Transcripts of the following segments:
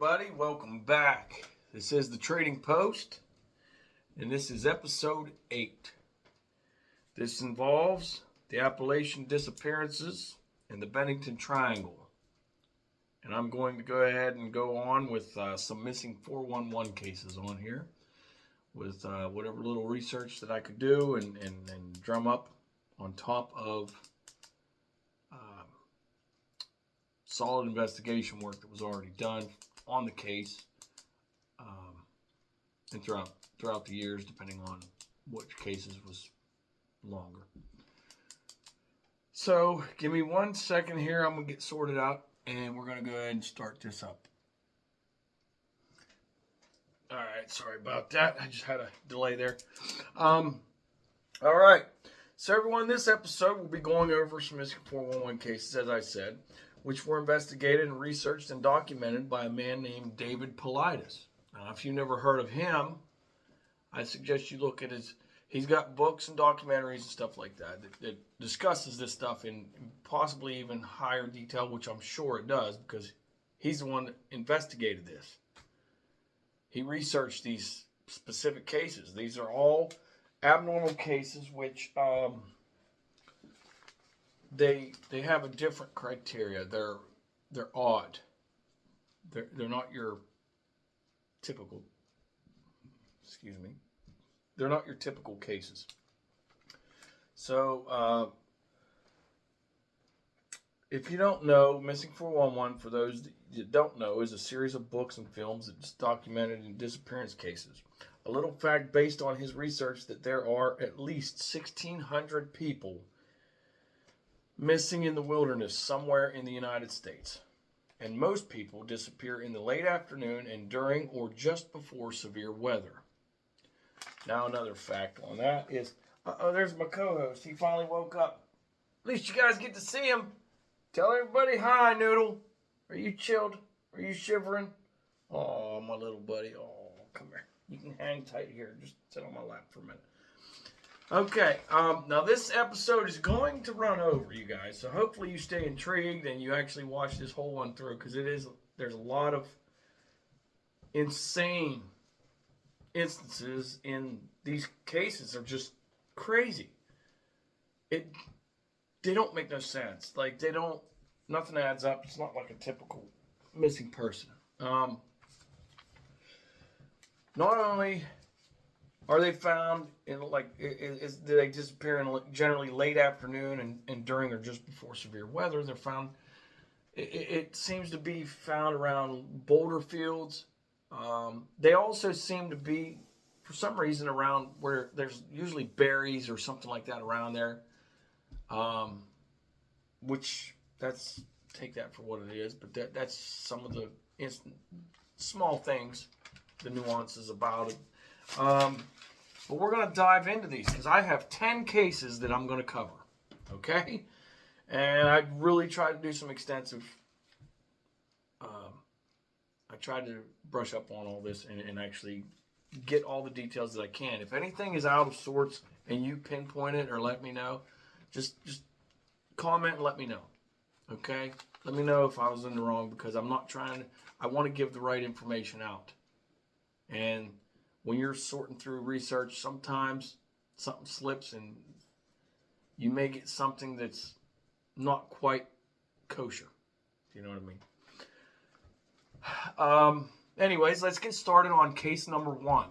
everybody. Welcome back. This is the Trading Post, and this is episode 8. This involves the Appalachian disappearances and the Benington Triangle. And I'm going to go ahead and go on with some missing 411 cases on here with whatever little research that I could do and drum up on top of solid investigation work that was already done on the case and throughout the years, depending on which cases was longer. So give me 1 second here. I'm going to get sorted out and we're going to go ahead and start this up. All right, sorry about that. I just had a delay there. All right. So everyone, this episode we'll be going over some missing 411 cases, as I said, which were investigated and researched and documented by a man named David Paulides. Now, if you've never heard of him, I suggest you look at he's got books and documentaries and stuff like that discusses this stuff in possibly even higher detail, which I'm sure it does, because he's the one that investigated this. He researched these specific cases. These are all abnormal cases, which they have a different criteria. They're odd. They're not your typical. Excuse me. They're not your typical cases. So if you don't know, Missing 411, for those that don't know, is a series of books and films that's documented in disappearance cases. A little fact based on his research that there are at least 1,600 people missing in the wilderness somewhere in the United States. And most people disappear in the late afternoon and during or just before severe weather. Now another fact on that is, there's my co-host. He finally woke up. At least you guys get to see him. Tell everybody hi, Noodle. Are you chilled? Are you shivering? Oh, my little buddy. Oh, come here. You can hang tight here. Just sit on my lap for a minute. Okay, now this episode is going to run over, you guys. So hopefully you stay intrigued and you actually watch this whole one through, because there's a lot of insane instances in these cases. Are just crazy. They don't make no sense. Like, nothing adds up. It's not like a typical missing person. Not only are they found in, do they disappear in generally late afternoon and during or just before severe weather? They're found, it seems to be found around boulder fields. They also seem to be, for some reason, around where there's usually berries or something like that around there. Which, take that for what it is, but that's some of the small things, the nuances about it. But we're going to dive into these because I have 10 cases that I'm going to cover, okay? And I really tried to do some extensive, I tried to brush up on all this and actually get all the details that I can. If anything is out of sorts and you pinpoint it or let me know, just comment and let me know, okay? Let me know if I was in the wrong, because I'm not trying, I want to give the right information out. And when you're sorting through research, sometimes something slips and you may get something that's not quite kosher. You know what I mean? Anyways, let's get started on case number 1.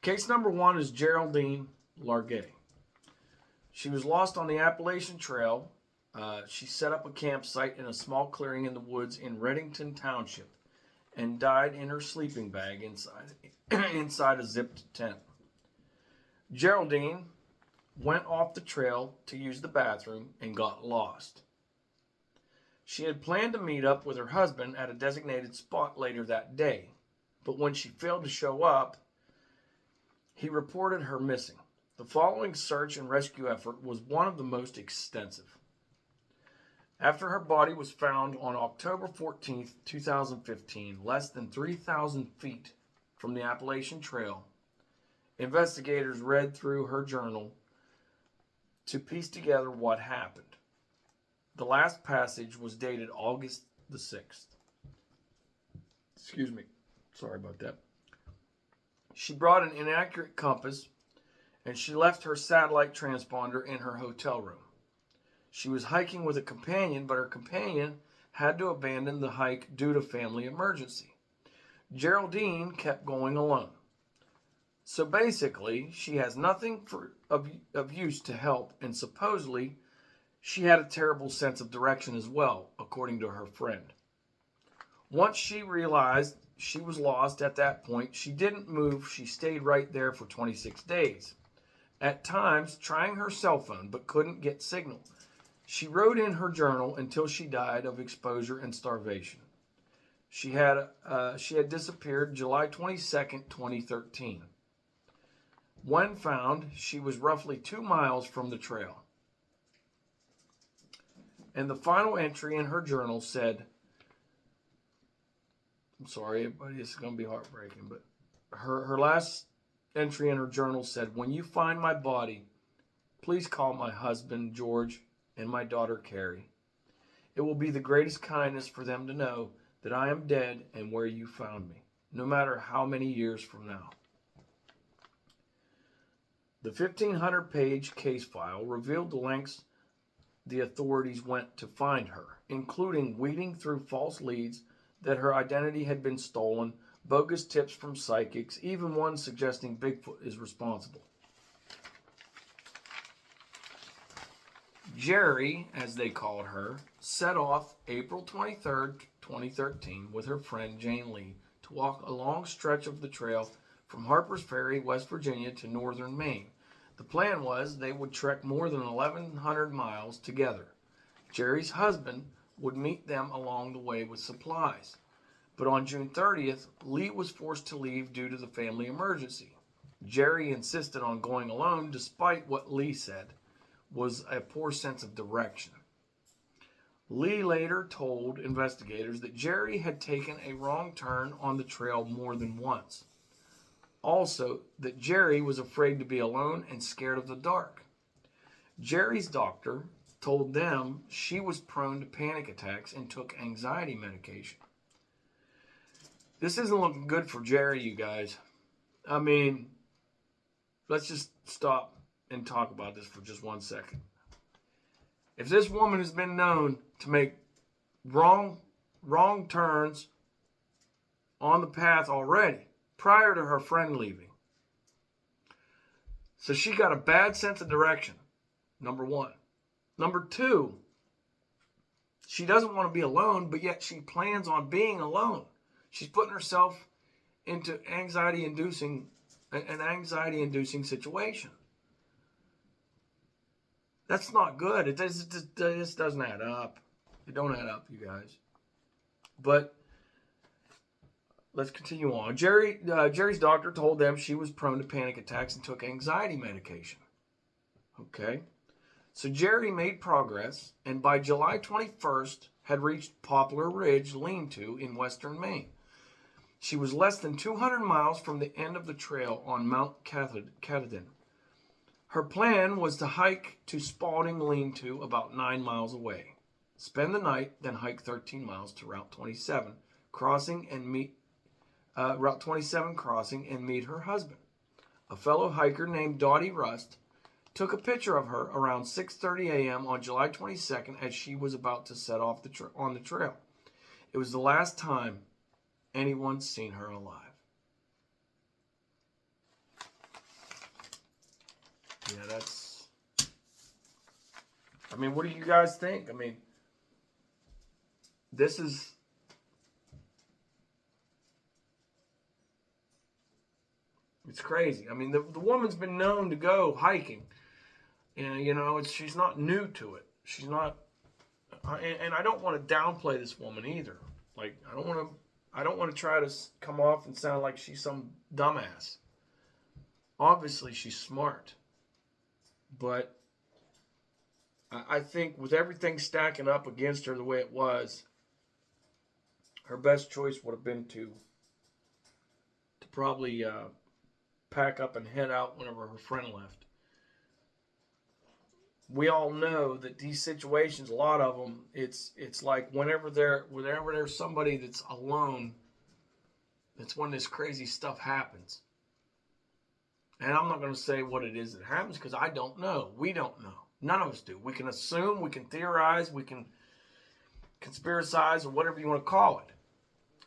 Case number 1 is Geraldine Largay. She was lost on the Appalachian Trail. She set up a campsite in a small clearing in the woods in Benington Township and died in her sleeping bag inside a zipped tent. Geraldine went off the trail to use the bathroom and got lost. She had planned to meet up with her husband at a designated spot later that day, but when she failed to show up, he reported her missing. The following search and rescue effort was one of the most extensive. After her body was found on October 14th, 2015, less than 3,000 feet from the Appalachian Trail, investigators read through her journal to piece together what happened. The last passage was dated August the 6th. Excuse me. Sorry about that. She brought an inaccurate compass, and she left her satellite transponder in her hotel room. She was hiking with a companion, but her companion had to abandon the hike due to family emergency. Geraldine kept going alone. So basically, she has nothing of use to help, and supposedly she had a terrible sense of direction as well, according to her friend. Once she realized she was lost at that point, she didn't move. She stayed right there for 26 days. At times, trying her cell phone, but couldn't get signal. She wrote in her journal until she died of exposure and starvation. She had disappeared July 22nd, 2013. When found, she was roughly 2 miles from the trail. And the final entry in her journal said, I'm sorry, everybody, this is going to be heartbreaking, but her last entry in her journal said, when you find my body, please call my husband, George, and my daughter, Carrie. It will be the greatest kindness for them to know that I am dead and where you found me, no matter how many years from now. The 1,500-page case file revealed the lengths the authorities went to find her, including weeding through false leads that her identity had been stolen, bogus tips from psychics, even one suggesting Bigfoot is responsible. Jerry, as they called her, set off April 23rd, 2013 with her friend Jane Lee to walk a long stretch of the trail from Harper's Ferry, West Virginia to northern Maine. The plan was they would trek more than 1,100 miles together. Jerry's husband would meet them along the way with supplies. But on June 30th, Lee was forced to leave due to the family emergency. Jerry insisted on going alone despite what Lee said was a poor sense of direction. Lee later told investigators that Jerry had taken a wrong turn on the trail more than once. Also, that Jerry was afraid to be alone and scared of the dark. Jerry's doctor told them she was prone to panic attacks and took anxiety medication. This isn't looking good for Jerry, you guys. I mean, let's just stop and talk about this for just 1 second. If this woman has been known to make wrong turns on the path already, prior to her friend leaving. So she got a bad sense of direction, number one. Number two, she doesn't want to be alone, but yet she plans on being alone. She's putting herself into an anxiety-inducing situation. That's not good. It just doesn't add up. It don't add up, you guys. But let's continue on. Jerry's doctor told them she was prone to panic attacks and took anxiety medication. Okay. So Jerry made progress, and by July 21st had reached Poplar Ridge Lean-To in western Maine. She was less than 200 miles from the end of the trail on Mount Katahdin. Her plan was to hike to Spalding Lean-To about 9 miles away, spend the night, then hike 13 miles to Route 27 crossing and meet her husband. A fellow hiker named Dottie Rust took a picture of her around 6:30 a.m. on July 22nd as she was about to set off on the trail. It was the last time anyone's seen her alive. Yeah, what do you guys think? This is... It's crazy. The woman's been known to go hiking. And, she's not new to it. She's not... And I don't want to downplay this woman either. I don't want to try to come off and sound like she's some dumbass. Obviously, she's smart. But I think with everything stacking up against her the way it was, her best choice would have been to probably pack up and head out whenever her friend left. we all know that these situations, a lot of them, it's like whenever there's somebody that's alone, that's when this crazy stuff happens. And I'm not going to say what it is that happens because I don't know. We don't know. None of us do. We can assume, we can theorize, we can conspiracize, or whatever you want to call it,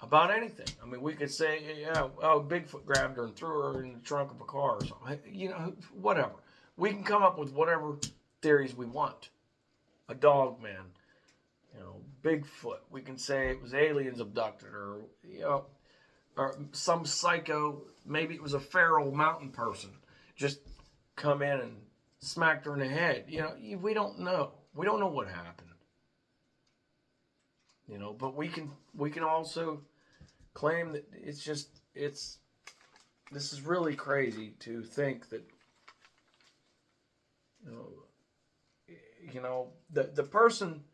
about anything. I mean, we could say, yeah, oh, Bigfoot grabbed her and threw her in the trunk of a car or something. You know, whatever. We can come up with whatever theories we want. A dog man, you know, Bigfoot. We can say it was aliens abducted, or, you know, or some psycho, maybe it was a feral mountain person, just come in and smacked her in the head. You know, we don't know. We don't know what happened. You know, but we can also claim that this is really crazy to think that, the person,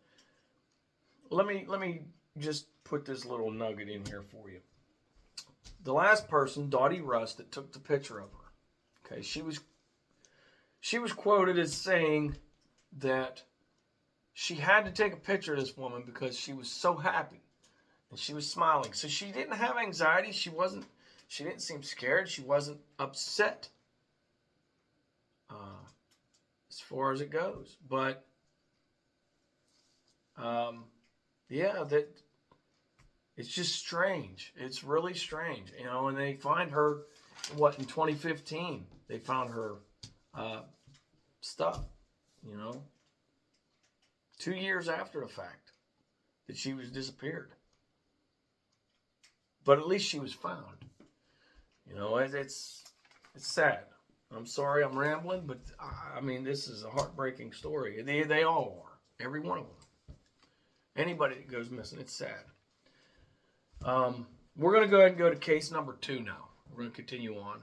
let me just put this little nugget in here for you. The last person, Dottie Rust, that took the picture of her, okay, she was quoted as saying that she had to take a picture of this woman because she was so happy and she was smiling. So she didn't have anxiety. She didn't seem scared. She wasn't upset, as far as it goes. But that it's just strange. It's really strange, you know. And they find her, in 2015, they found her stuff, you know, 2 years after the fact that she was disappeared. But at least she was found. You know, it's sad. I'm sorry I'm rambling, but I mean, this is a heartbreaking story. They all are. Every one of them. Anybody that goes missing, it's sad. We're going to go ahead and go to case number 2 now. We're going to continue on.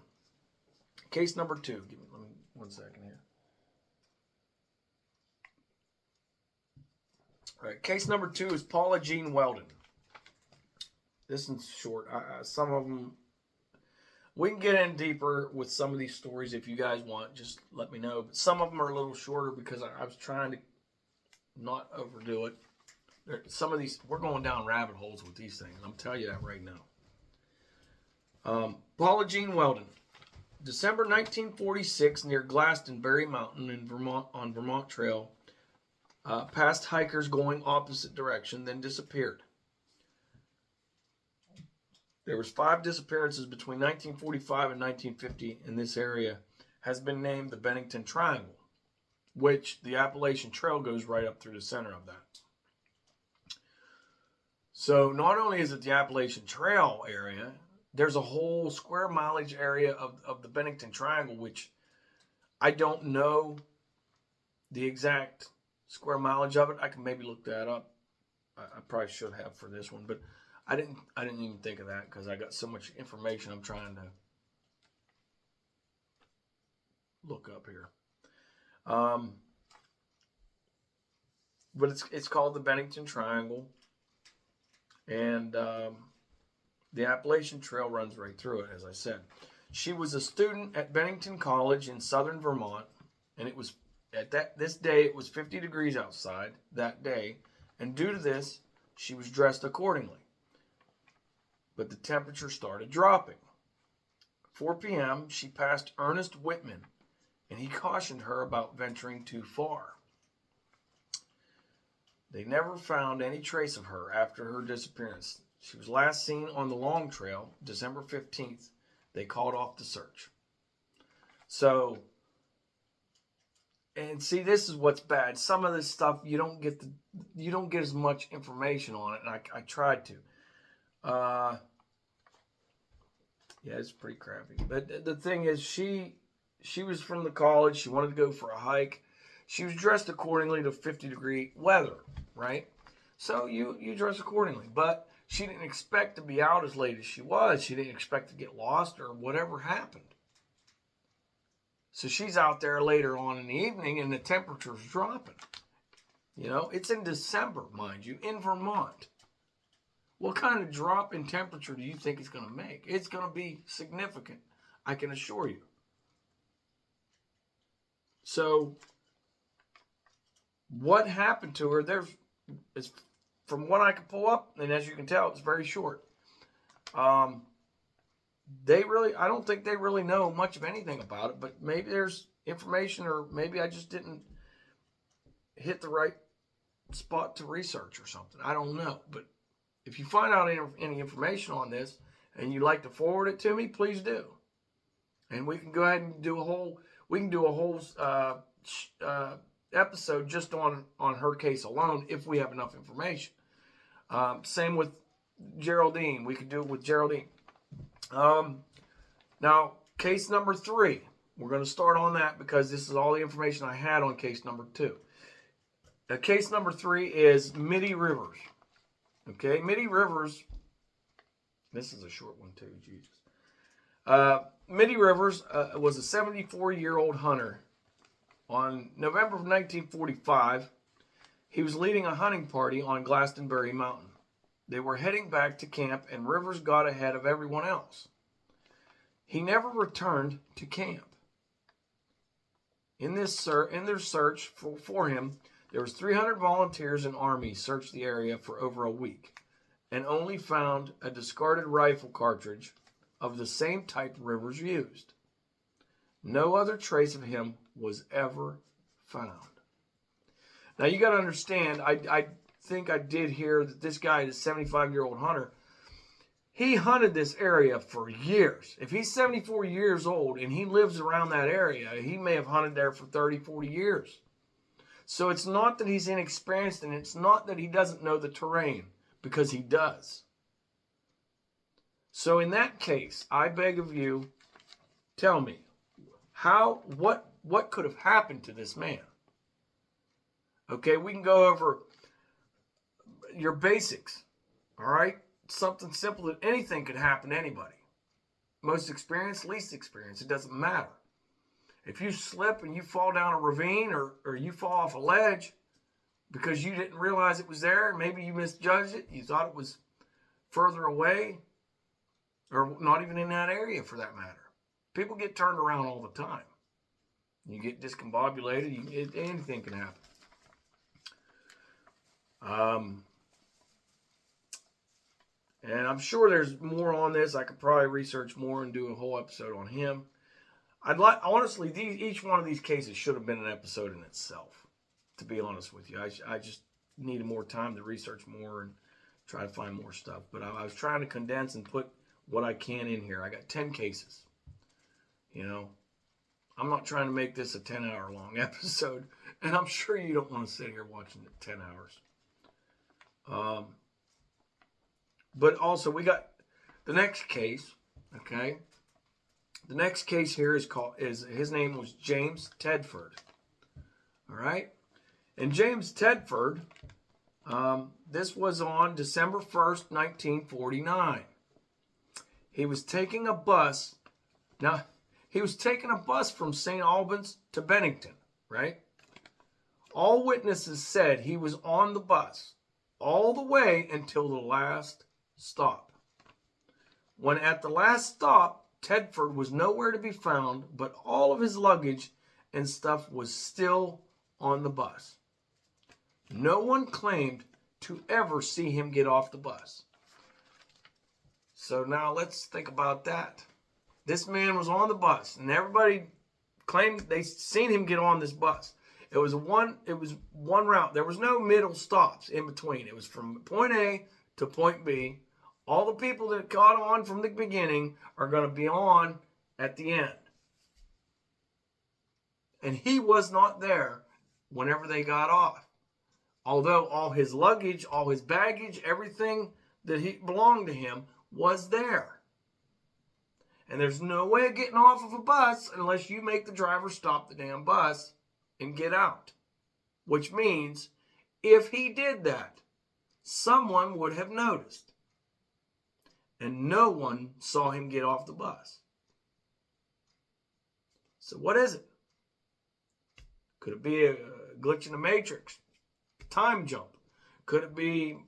Case number 2. Let me 1 second here. All right, case number 2 is Paula Jean Weldon. This is short. Some of them, we can get in deeper with some of these stories if you guys want. Just let me know. But some of them are a little shorter because I was trying to not overdo it. Some of these, we're going down rabbit holes with these things. I'm telling you that right now. Paula Jean Weldon. December 1946, near Glastonbury Mountain in Vermont, on Vermont Trail, passed hikers going opposite direction, then disappeared. There was 5 disappearances between 1945 and 1950 in this area. Has been named the Benington Triangle, which the Appalachian Trail goes right up through the center of that. So not only is it the Appalachian Trail area, there's a whole square mileage area of the Benington Triangle, which I don't know the exact square mileage of it. I can maybe look that up. I probably should have for this one, but I didn't even think of that because I got so much information I'm trying to look up here. But it's called the Benington Triangle, and the Appalachian Trail runs right through it, as I said. She was a student at Benington College in southern Vermont, and it was this day it was 50 degrees outside that day, and due to this, she was dressed accordingly. But the temperature started dropping. 4 p.m., she passed Ernest Whitman, and he cautioned her about venturing too far. They never found any trace of her after her disappearance. She was last seen on the Long Trail, December 15th. They called off the search. So, and see, this is what's bad. Some of this stuff you don't get as much information on it, and I tried to. Yeah, it's pretty crappy. But the thing is, she was from the college. She wanted to go for a hike. She was dressed accordingly to 50-degree weather, right? So you dress accordingly. But she didn't expect to be out as late as she was. She didn't expect to get lost or whatever happened. So she's out there later on in the evening and the temperature's dropping. You know, it's in December, mind you, in Vermont. What kind of drop in temperature do you think it's going to make? It's going to be significant, I can assure you. So what happened to her, is from what I can pull up, and as you can tell, it's very short. I don't think they really know much of anything about it, but maybe there's information, or maybe I just didn't hit the right spot to research or something. I don't know. But if you find out any information on this and you'd like to forward it to me, please do. And we can go ahead and do a whole episode just on her case alone if we have enough information. Same with Geraldine. We could do it with Geraldine. Now, case number 3. We're going to start on that because this is all the information I had on case number 2. Case number 3 is Mitty Rivers. Okay, Mitty Rivers. This is a short one too, Jesus. Mitty Rivers was a 74-year-old hunter. On November of 1945, he was leading a hunting party on Glastonbury Mountain. They were heading back to camp, and Rivers got ahead of everyone else. He never returned to camp. In their search for him, there was 300 volunteers and Army searched the area for over a week and only found a discarded rifle cartridge of the same type Rivers used. No other trace of him was ever found. Now you got to understand, I think I did hear that this guy, the 75-year-old hunter, he hunted this area for years. If he's 74 years old and he lives around that area, he may have hunted there for 30, 40 years. So it's not that he's inexperienced, and it's not that he doesn't know the terrain, because he does. So in that case, I beg of you, tell me, what could have happened to this man? Okay, we can go over your basics, all right? Something simple that anything could happen to anybody. Most experienced, least experienced, it doesn't matter. If you slip and you fall down a ravine or you fall off a ledge because you didn't realize it was there, maybe you misjudged it, you thought it was further away, or not even in that area for that matter. People get turned around all the time. You get discombobulated, anything can happen. And I'm sure there's more on this. I could probably research more and do a whole episode on him. Honestly, each one of these cases should have been an episode in itself, to be honest with you. I just needed more time to research more and try to find more stuff. But I was trying to condense and put what I can in here. I got 10 cases. You know, I'm not trying to make this a 10-hour long episode, and I'm sure you don't want to sit here watching it 10 hours. But also, we got the next case, okay? The next case here his name was James Tedford. All right? And James Tedford, this was on December 1st, 1949. He was taking a bus. Now, he was taking a bus from St. Albans to Benington, right? All witnesses said he was on the bus all the way until the last stop. When at the last stop, Tedford was nowhere to be found, but all of his luggage and stuff was still on the bus. No one claimed to ever see him get off the bus. So now let's think about that. This man was on the bus, and everybody claimed they seen him get on this bus. It was one route. There was no middle stops in between. It was from point A to point B. All the people that got on from the beginning are going to be on at the end. And he was not there whenever they got off. Although all his luggage, all his baggage, everything that belonged to him was there. And there's no way of getting off of a bus unless you make the driver stop the damn bus and get out. Which means if he did that, someone would have noticed. And no one saw him get off the bus. So what is it? Could it be a glitch in the matrix? Time jump? Could it be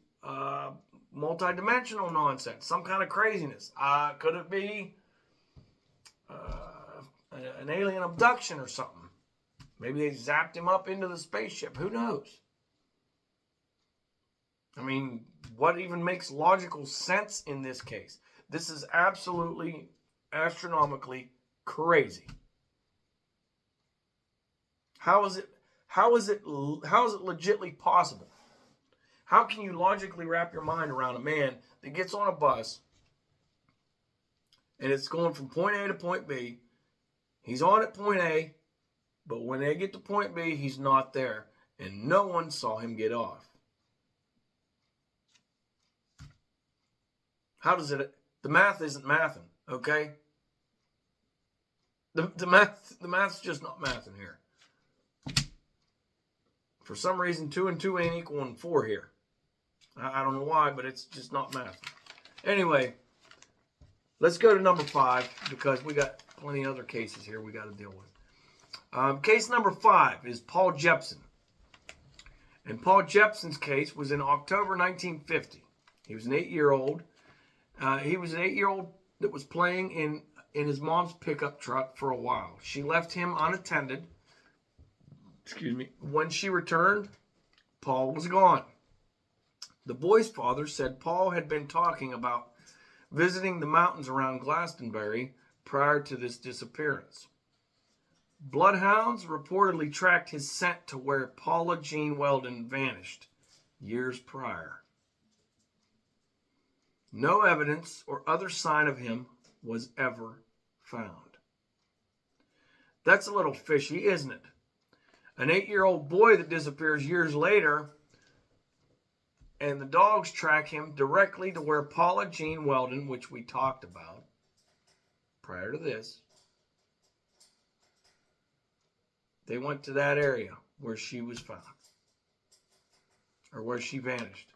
multi-dimensional nonsense? Some kind of craziness? Could it be an alien abduction or something? Maybe they zapped him up into the spaceship. Who knows? I mean, what even makes logical sense in this case? This is absolutely astronomically crazy. How is it legitimately possible? How can you logically wrap your mind around a man that gets on a bus and it's going from point A to point B? He's on at point A, but when they get to point B, he's not there, and no one saw him get off. How does it? The math isn't mathing, okay? The math's just not mathing here. For some reason, 2 and 2 ain't equaling 4 here. I don't know why, but it's just not math. Anyway, let's go to number 5 because we got plenty of other cases here we got to deal with. Case number 5 is Paul Jepson. And Paul Jepson's case was in October 1950. He was an 8-year-old. He was an 8-year-old that was playing in his mom's pickup truck for a while. She left him unattended. When she returned, Paul was gone. The boy's father said Paul had been talking about visiting the mountains around Glastonbury prior to this disappearance. Bloodhounds reportedly tracked his scent to where Paula Jean Weldon vanished years prior. No evidence or other sign of him was ever found. That's a little fishy, isn't it? An 8-year-old boy that disappears years later, and the dogs track him directly to where Paula Jean Weldon, which we talked about prior to this, they went to that area where she was found. Or where she vanished.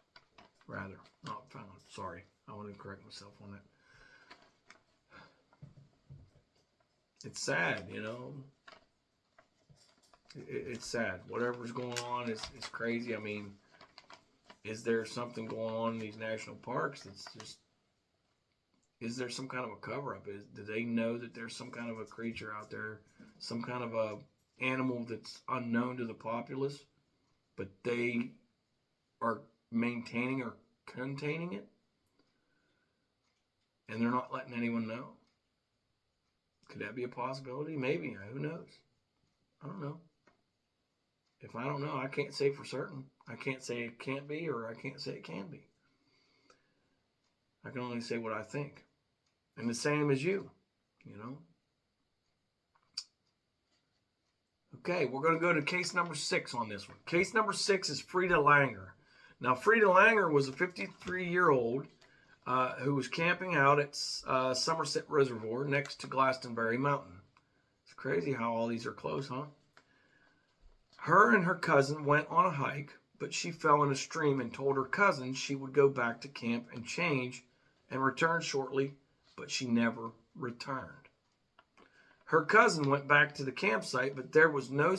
Rather, not found. Sorry, I want to correct myself on that. It's sad, you know. It's sad. Whatever's going on is crazy. I mean, is there something going on in these national parks that's just... Is there some kind of a cover-up? Do they know that there's some kind of a creature out there, some kind of a animal that's unknown to the populace, but they are maintaining or containing it? And they're not letting anyone know? Could that be a possibility? Maybe. Who knows? I don't know. If I don't know, I can't say for certain. I can't say it can't be, or I can't say it can be. I can only say what I think. And the same as you, you know. Okay, we're going to go to case number 6 on this one. Case number 6 is Frida Langer. Now, Frida Langer was a 53-year-old who was camping out at Somerset Reservoir next to Glastonbury Mountain. It's crazy how all these are close, huh? Her and her cousin went on a hike, but she fell in a stream and told her cousin she would go back to camp and change and return shortly, but she never returned. Her cousin went back to the campsite, but there were no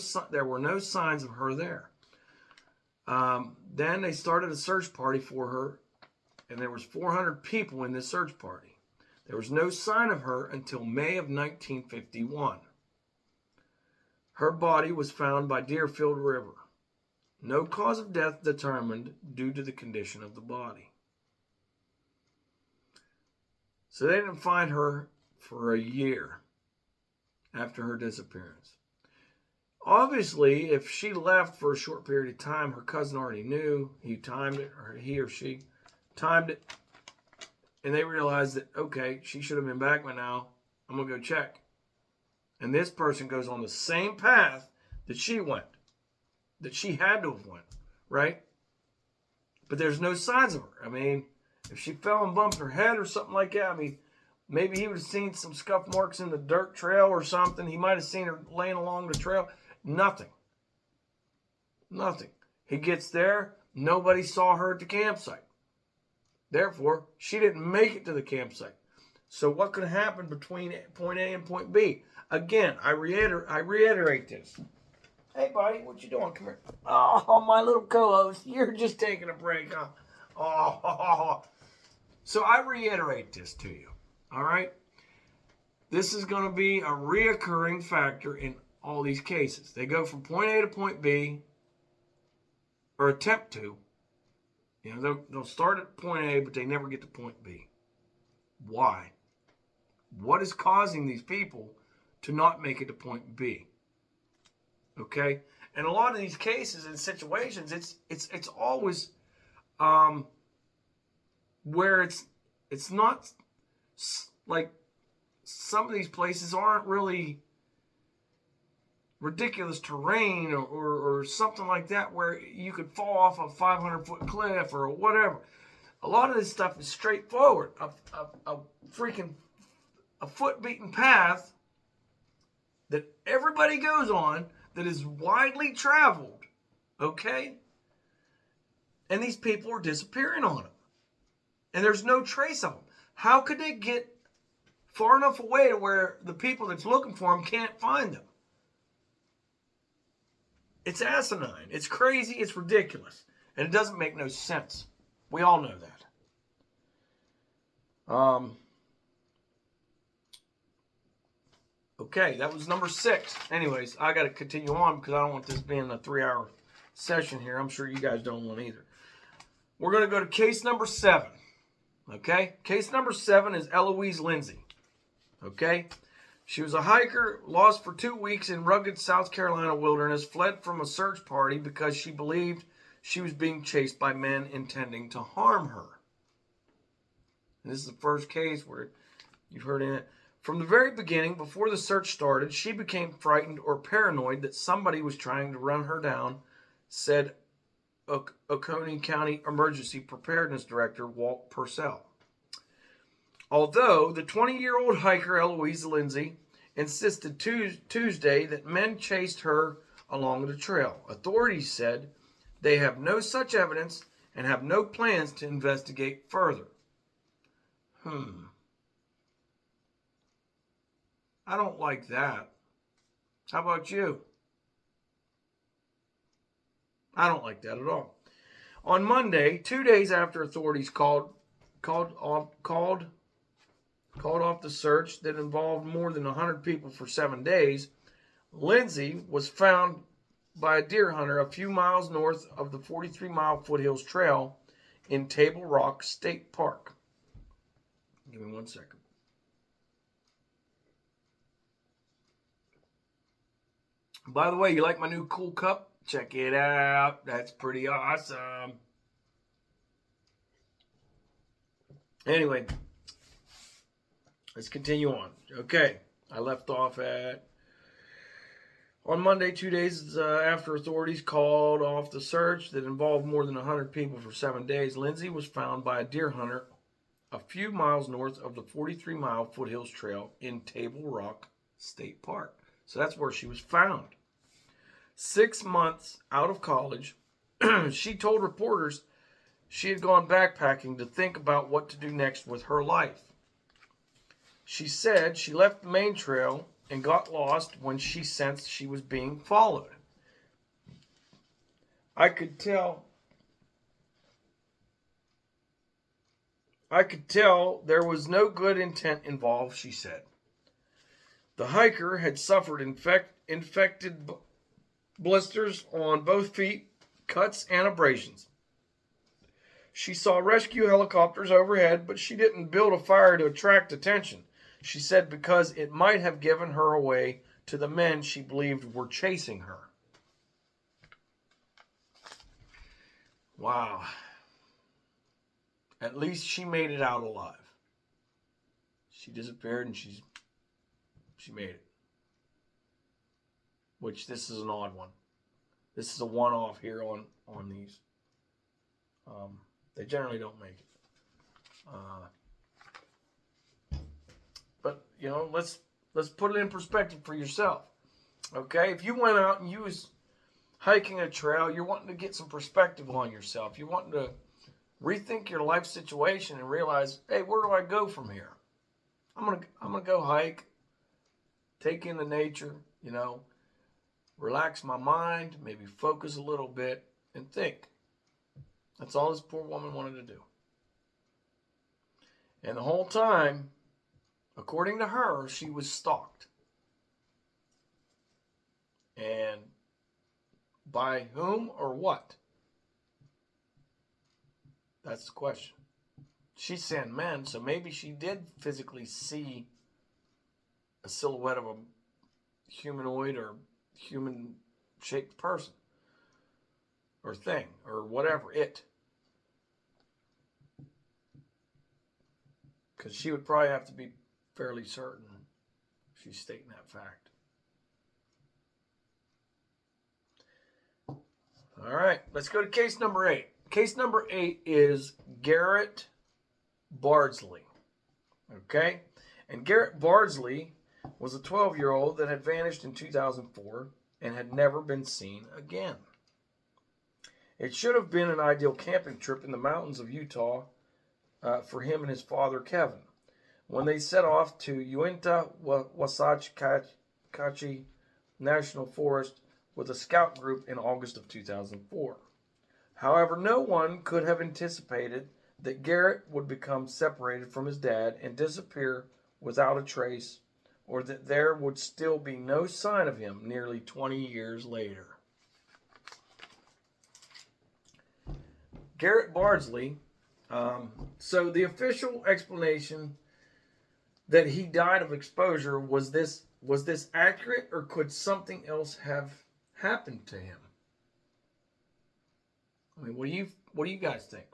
signs of her there. Then they started a search party for her, and there was 400 people in this search party. There was no sign of her until May of 1951. Her body was found by Deerfield River. No cause of death determined due to the condition of the body. So they didn't find her for a year after her disappearance. Obviously, if she left for a short period of time, her cousin already knew. He timed it, or he or she timed it, and they realized that, okay, she should have been back by now. I'm going to go check. And this person goes on the same path that she went, that she had to have went, right? But there's no signs of her. I mean, if she fell and bumped her head or something like that, I mean, maybe he would have seen some scuff marks in the dirt trail or something. He might have seen her laying along the trail. Nothing. Nothing. He gets there. Nobody saw her at the campsite. Therefore, she didn't make it to the campsite. So what could happen between point A and point B? Again, I reiterate this. Hey, buddy, what you doing? Come here. Oh, my little co-host, you're just taking a break, huh? Oh. So I reiterate this to you, all right? This is going to be a reoccurring factor in all these cases. They go from point A to point B, or attempt to. You know, they'll start at point A, but they never get to point B. Why? What is causing these people to not make it to point B? Okay? And a lot of these cases and situations, it's always where it's not like some of these places aren't really ridiculous terrain or something like that where you could fall off a 500-foot cliff or whatever. A lot of this stuff is straightforward. A foot-beaten path that everybody goes on that is widely traveled, okay? And these people are disappearing on it. And there's no trace of them. How could they get far enough away to where the people that's looking for them can't find them? It's asinine. It's crazy. It's ridiculous. And it doesn't make no sense. We all know that. Okay, that was number 6. Anyways, I got to continue on because I don't want this being a 3-hour session here. I'm sure you guys don't want either. We're going to go to case number 7. Okay? Case number 7 is Eloise Lindsay. Okay? She was a hiker, lost for 2 weeks in rugged South Carolina wilderness, fled from a search party because she believed she was being chased by men intending to harm her. And this is the first case where you've heard in it. From the very beginning, before the search started, she became frightened or paranoid that somebody was trying to run her down, said Oconee County Emergency Preparedness Director Walt Purcell. Although the 20-year-old hiker Eloise Lindsay insisted Tuesday that men chased her along the trail, authorities said they have no such evidence and have no plans to investigate further. I don't like that. How about you? I don't like that at all. On Monday, 2 days after authorities called off the search that involved more than 100 people for 7 days, Lindsay was found by a deer hunter a few miles north of the 43-mile Foothills Trail in Table Rock State Park. Give me 1 second. By the way, you like my new cool cup? Check it out. That's pretty awesome. Anyway, let's continue on. Okay, I left off at... On Monday, 2 days after authorities called off the search that involved more than 100 people for 7 days, Lindsay was found by a deer hunter a few miles north of the 43-mile Foothills Trail in Table Rock State Park. So that's where she was found. 6 months out of college, she told reporters she had gone backpacking to think about what to do next with her life. She said she left the main trail and got lost when she sensed she was being followed. I could tell there was no good intent involved, she said. The hiker had suffered infected blisters on both feet, cuts, and abrasions. She saw rescue helicopters overhead, but she didn't build a fire to attract attention. She said because it might have given her away to the men she believed were chasing her. Wow. At least she made it out alive. She disappeared and she made it. Which this is an odd one. This is a one-off here on these. They generally don't make it. But you know, let's put it in perspective for yourself. Okay, if you went out and you was hiking a trail, you're wanting to get some perspective on yourself. You're wanting to rethink your life situation and realize, hey, where do I go from here? I'm gonna go hike, take in the nature, you know, relax my mind, maybe focus a little bit, and think. That's all this poor woman wanted to do. And the whole time, according to her, she was stalked. And by whom or what? That's the question. She's saying men, so maybe she did physically see a silhouette of a humanoid or human-shaped person or thing or whatever, it. Because she would probably have to be fairly certain she's stating that fact. All right, let's go to case number 8. Case number 8 is Garrett Bardsley. Okay? And Garrett Bardsley was a 12-year-old that had vanished in 2004 and had never been seen again. It should have been an ideal camping trip in the mountains of Utah for him and his father, Kevin, when they set off to Uinta Wasatch National Forest with a scout group in August of 2004. However, no one could have anticipated that Garrett would become separated from his dad and disappear without a trace, or that there would still be no sign of him nearly 20 years later. Garrett Bardsley, so the official explanation that he died of exposure, was this accurate, or could something else have happened to him? I mean, what do you guys think?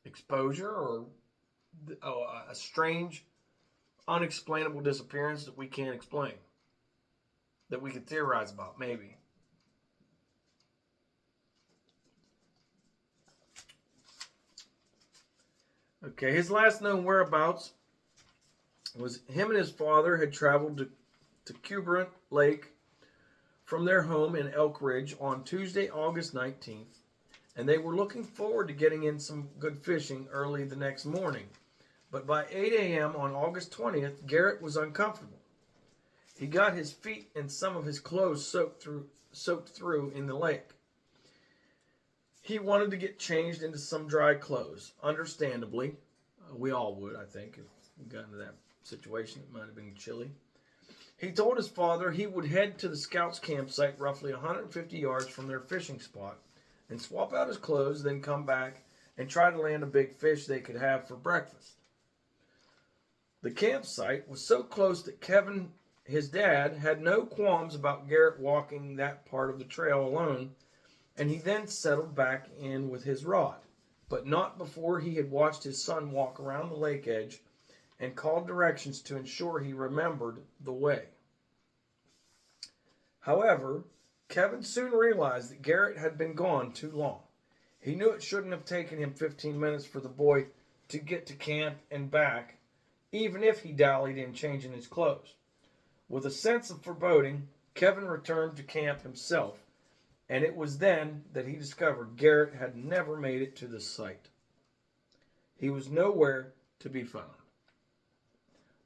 Exposure, or a strange, unexplainable disappearance that we can't explain, that we could theorize about, maybe? Okay, his last known whereabouts was him and his father had traveled to Cubrant Lake from their home in Elk Ridge on Tuesday, August 19th, and they were looking forward to getting in some good fishing early the next morning. But by 8 a.m. on August 20th, Garrett was uncomfortable. He got his feet and some of his clothes soaked through in the lake. He wanted to get changed into some dry clothes. Understandably, we all would, I think, if we got into that situation. It might have been chilly. He told his father he would head to the scouts' campsite roughly 150 yards from their fishing spot and swap out his clothes, then come back and try to land a big fish they could have for breakfast. The campsite was so close that Kevin, his dad, had no qualms about Garrett walking that part of the trail alone, and he then settled back in with his rod, but not before he had watched his son walk around the lake edge and called directions to ensure he remembered the way. However, Kevin soon realized that Garrett had been gone too long. He knew it shouldn't have taken him 15 minutes for the boy to get to camp and back, even if he dallied in changing his clothes. With a sense of foreboding, Kevin returned to camp himself, and it was then that he discovered Garrett had never made it to the site. He was nowhere to be found.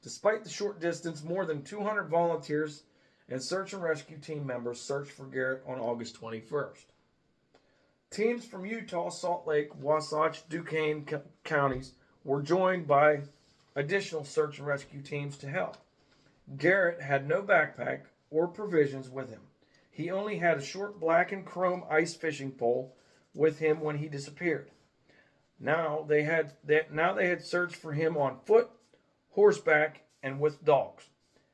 Despite the short distance, more than 200 volunteers and search and rescue team members searched for Garrett on August 21st. Teams from Utah, Salt Lake, Wasatch, Duquesne counties were joined by additional search and rescue teams to help. Garrett had no backpack or provisions with him. He only had a short black and chrome ice fishing pole with him when he disappeared. Now they had searched for him on foot, horseback, and with dogs.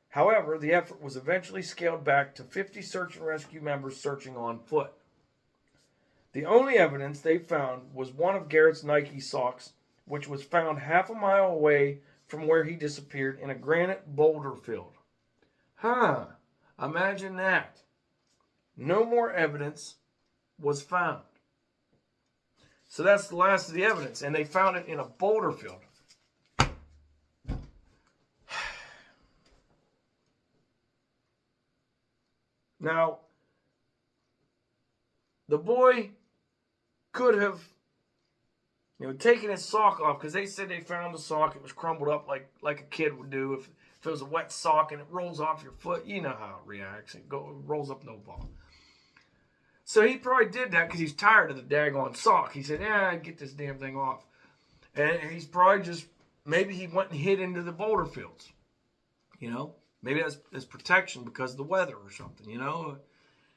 However, the effort was eventually scaled back to 50 search and rescue members searching on foot. The only evidence they found was one of Garrett's Nike socks, which was found half a mile away from where he disappeared in a granite boulder field. Imagine that. No more evidence was found. So that's the last of the evidence, and they found it in a boulder field. Now, the boy could have, taken his sock off, because they said they found the sock. It was crumbled up like a kid would do if it was a wet sock and it rolls off your foot. You know how it reacts. It rolls up no ball. So he probably did that because he's tired of the daggone sock. He said, get this damn thing off. And he's probably maybe he went and hid into the boulder fields. Maybe that's protection because of the weather or something, you know.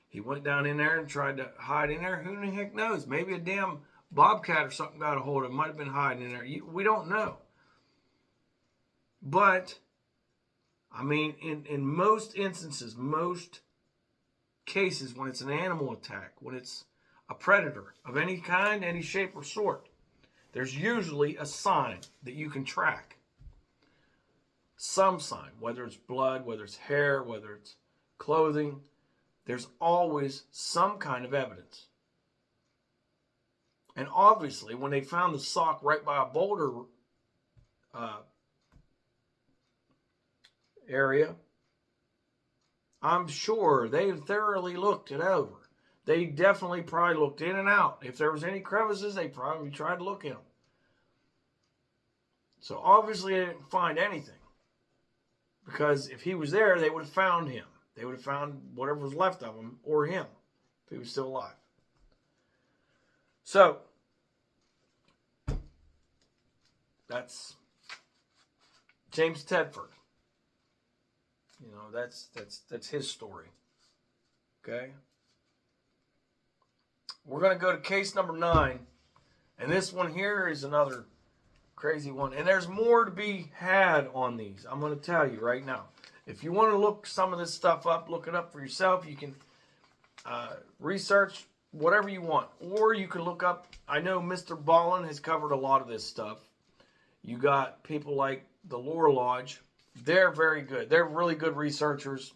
He went down in there and tried to hide in there. Who the heck knows? Maybe a damn bobcat or something got a hold of him. Might have been hiding in there. We don't know. But, I mean, in most instances, most cases, when it's an animal attack, when it's a predator of any kind, any shape or sort, there's usually a sign that you can track. Some sign, whether it's blood, whether it's hair, whether it's clothing, there's always some kind of evidence. And obviously, when they found the sock right by a boulder area, I'm sure they thoroughly looked it over. They definitely probably looked in and out. If there was any crevices, they probably tried to look in them. So obviously they didn't find anything. Because if he was there, they would have found him. They would have found whatever was left of him, or him, if he was still alive. So, that's James Tedford. You know, that's his story. Okay? We're going to go to case number 9. And this one here is another crazy one. And there's more to be had on these. I'm going to tell you right now. If you want to look some of this stuff up, look it up for yourself. You can research whatever you want. Or you can look up, I know Mr. Ballin has covered a lot of this stuff. You got people like the Lore Lodge. They're very good. They're really good researchers.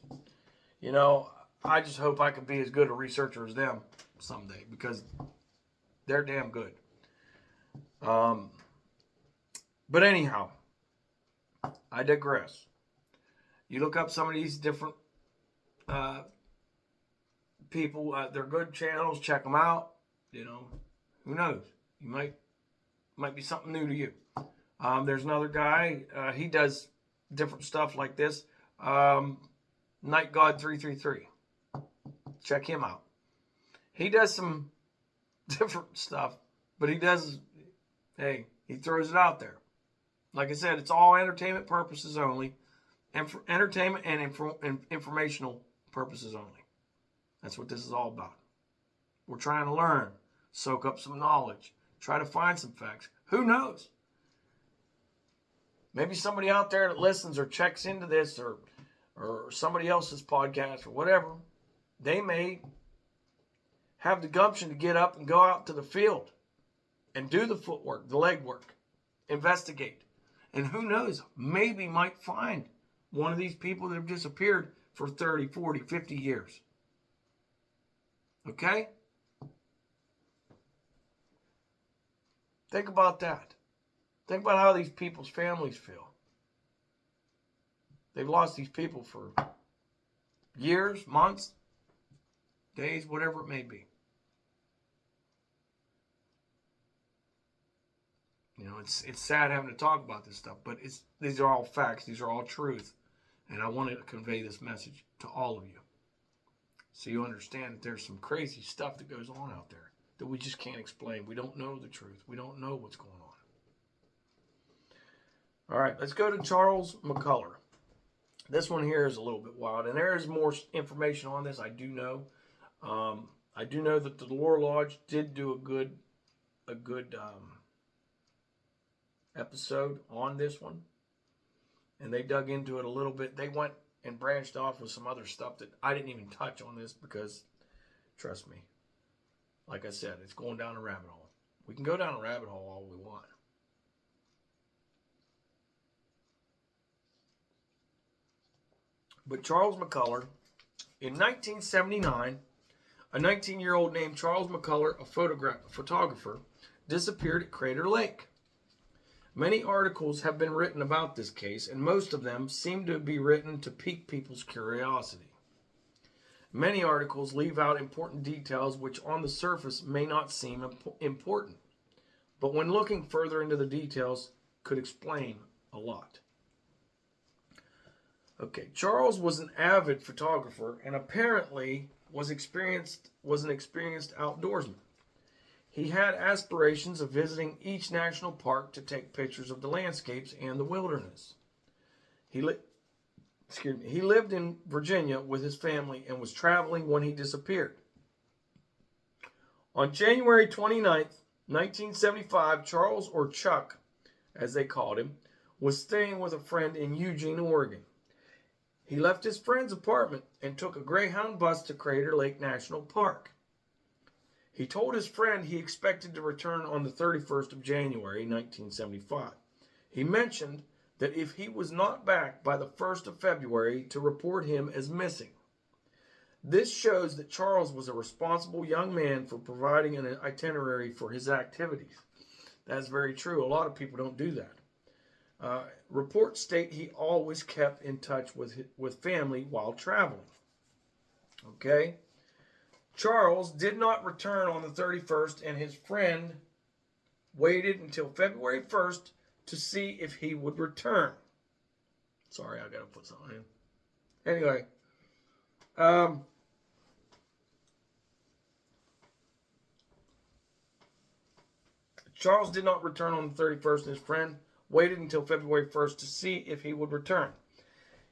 You know, I just hope I can be as good a researcher as them someday, because they're damn good. But anyhow, I digress. You look up some of these different people. They're good channels. Check them out. You know, who knows? You might be something new to you. There's another guy. He does different stuff like this. Night God 333. Check him out. He does some different stuff, but he throws it out there. Like I said, it's all entertainment purposes only. And for entertainment and informational purposes only. That's what this is all about. We're trying to learn, soak up some knowledge, try to find some facts. Who knows? Maybe somebody out there that listens or checks into this or somebody else's podcast or whatever, they may have the gumption to get up and go out to the field and do the footwork, the legwork, investigate. And who knows, maybe might find one of these people that have disappeared for 30, 40, 50 years. Okay? Think about that. Think about how these people's families feel. They've lost these people for years, months, days, whatever it may be. You know, it's sad having to talk about this stuff, but these are all facts. These are all truth. And I want to convey this message to all of you, so you understand that there's some crazy stuff that goes on out there that we just can't explain. We don't know the truth. We don't know what's going on. All right, let's go to Charles McCullough. This one here is a little bit wild, and there is more information on this. I do know. I do know that the Lore Lodge did do a good episode on this one. And they dug into it a little bit. They went and branched off with some other stuff that I didn't even touch on this because, trust me, like I said, it's going down a rabbit hole. We can go down a rabbit hole all we want. But Charles McCullough, in 1979, a 19-year-old named Charles McCullough, a photographer, disappeared at Crater Lake. Many articles have been written about this case, and most of them seem to be written to pique people's curiosity. Many articles leave out important details which on the surface may not seem important, but when looking further into the details could explain a lot. Okay, Charles was an avid photographer and apparently was an experienced outdoorsman. He had aspirations of visiting each national park to take pictures of the landscapes and the wilderness. He He lived in Virginia with his family and was traveling when he disappeared. On January 29th, 1975, Charles, or Chuck, as they called him, was staying with a friend in Eugene, Oregon. He left his friend's apartment and took a Greyhound bus to Crater Lake National Park. He told his friend he expected to return on the 31st of January, 1975. He mentioned that if he was not back by the 1st of February, to report him as missing. This shows that Charles was a responsible young man for providing an itinerary for his activities. That's very true. A lot of people don't do that. Reports state he always kept in touch with family while traveling. Okay? Charles did not return on the 31st, and his friend waited until February 1st to see if he would return. Sorry, I gotta put something in. Anyway, Charles did not return on the 31st, and his friend waited until February 1st to see if he would return.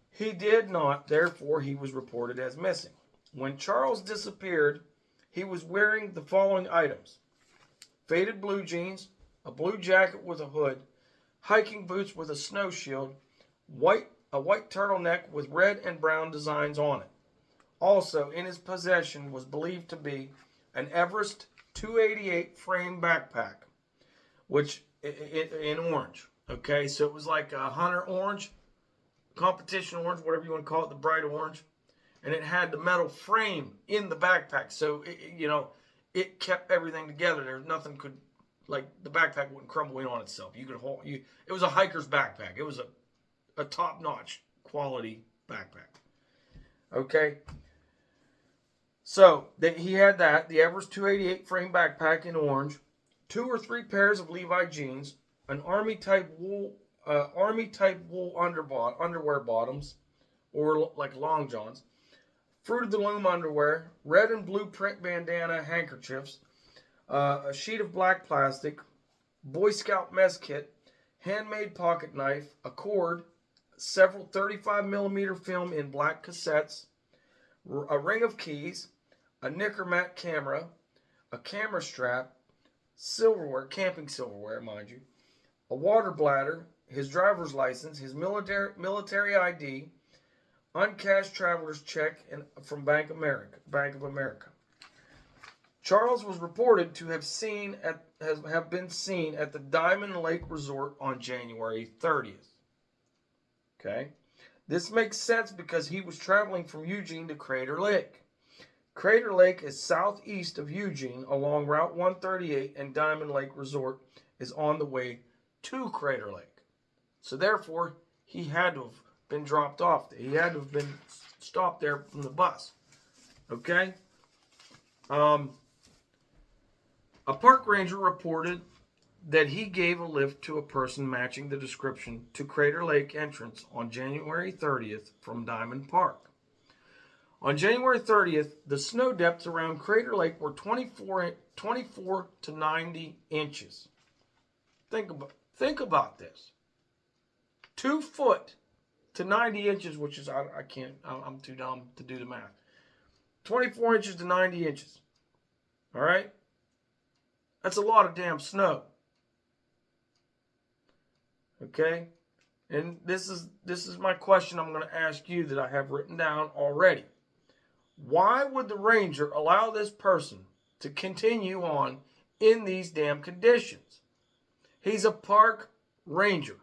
He did not, therefore he was reported as missing. When Charles disappeared, he was wearing the following items: faded blue jeans, a blue jacket with a hood, hiking boots with a snow shield, a white turtleneck with red and brown designs on it. Also in his possession was believed to be an Everest 288 frame backpack, which in orange. Okay, so it was like a hunter orange, competition orange, whatever you want to call it, the bright orange. And it had the metal frame in the backpack, so it kept everything together. There's nothing could, like, the backpack wouldn't crumble in on itself. You could hold you. It was a hiker's backpack. It was a top-notch quality backpack. Okay. So he had that, the Everest 288 frame backpack in orange, 2 or 3 pairs of Levi jeans, an army type wool underwear bottoms, or like long johns, Fruit of the Loom underwear, red and blue print bandana handkerchiefs, a sheet of black plastic, Boy Scout mess kit, handmade pocket knife, a cord, several 35mm film in black cassettes, a ring of keys, a Nicker Mat camera, a camera strap, silverware, camping silverware, mind you, a water bladder, his driver's license, his military ID, uncashed traveler's check from Bank of America. Charles was reported to have been seen at the Diamond Lake Resort on January 30th. Okay, this makes sense because he was traveling from Eugene to Crater Lake. Crater Lake is southeast of Eugene along Route 138, and Diamond Lake Resort is on the way to Crater Lake. So therefore, he had to have been dropped off. He had to have been stopped there from the bus. Okay? A park ranger reported that he gave a lift to a person matching the description to Crater Lake entrance on January 30th from Diamond Park. On January 30th, the snow depths around Crater Lake were 24 to 90 inches. Think about this. 2 foot to 90 inches, which is, I'm too dumb to do the math. 24 inches to 90 inches. All right? That's a lot of damn snow. Okay? And this is my question I'm going to ask you that I have written down already. Why would the ranger allow this person to continue on in these damn conditions? He's a park ranger.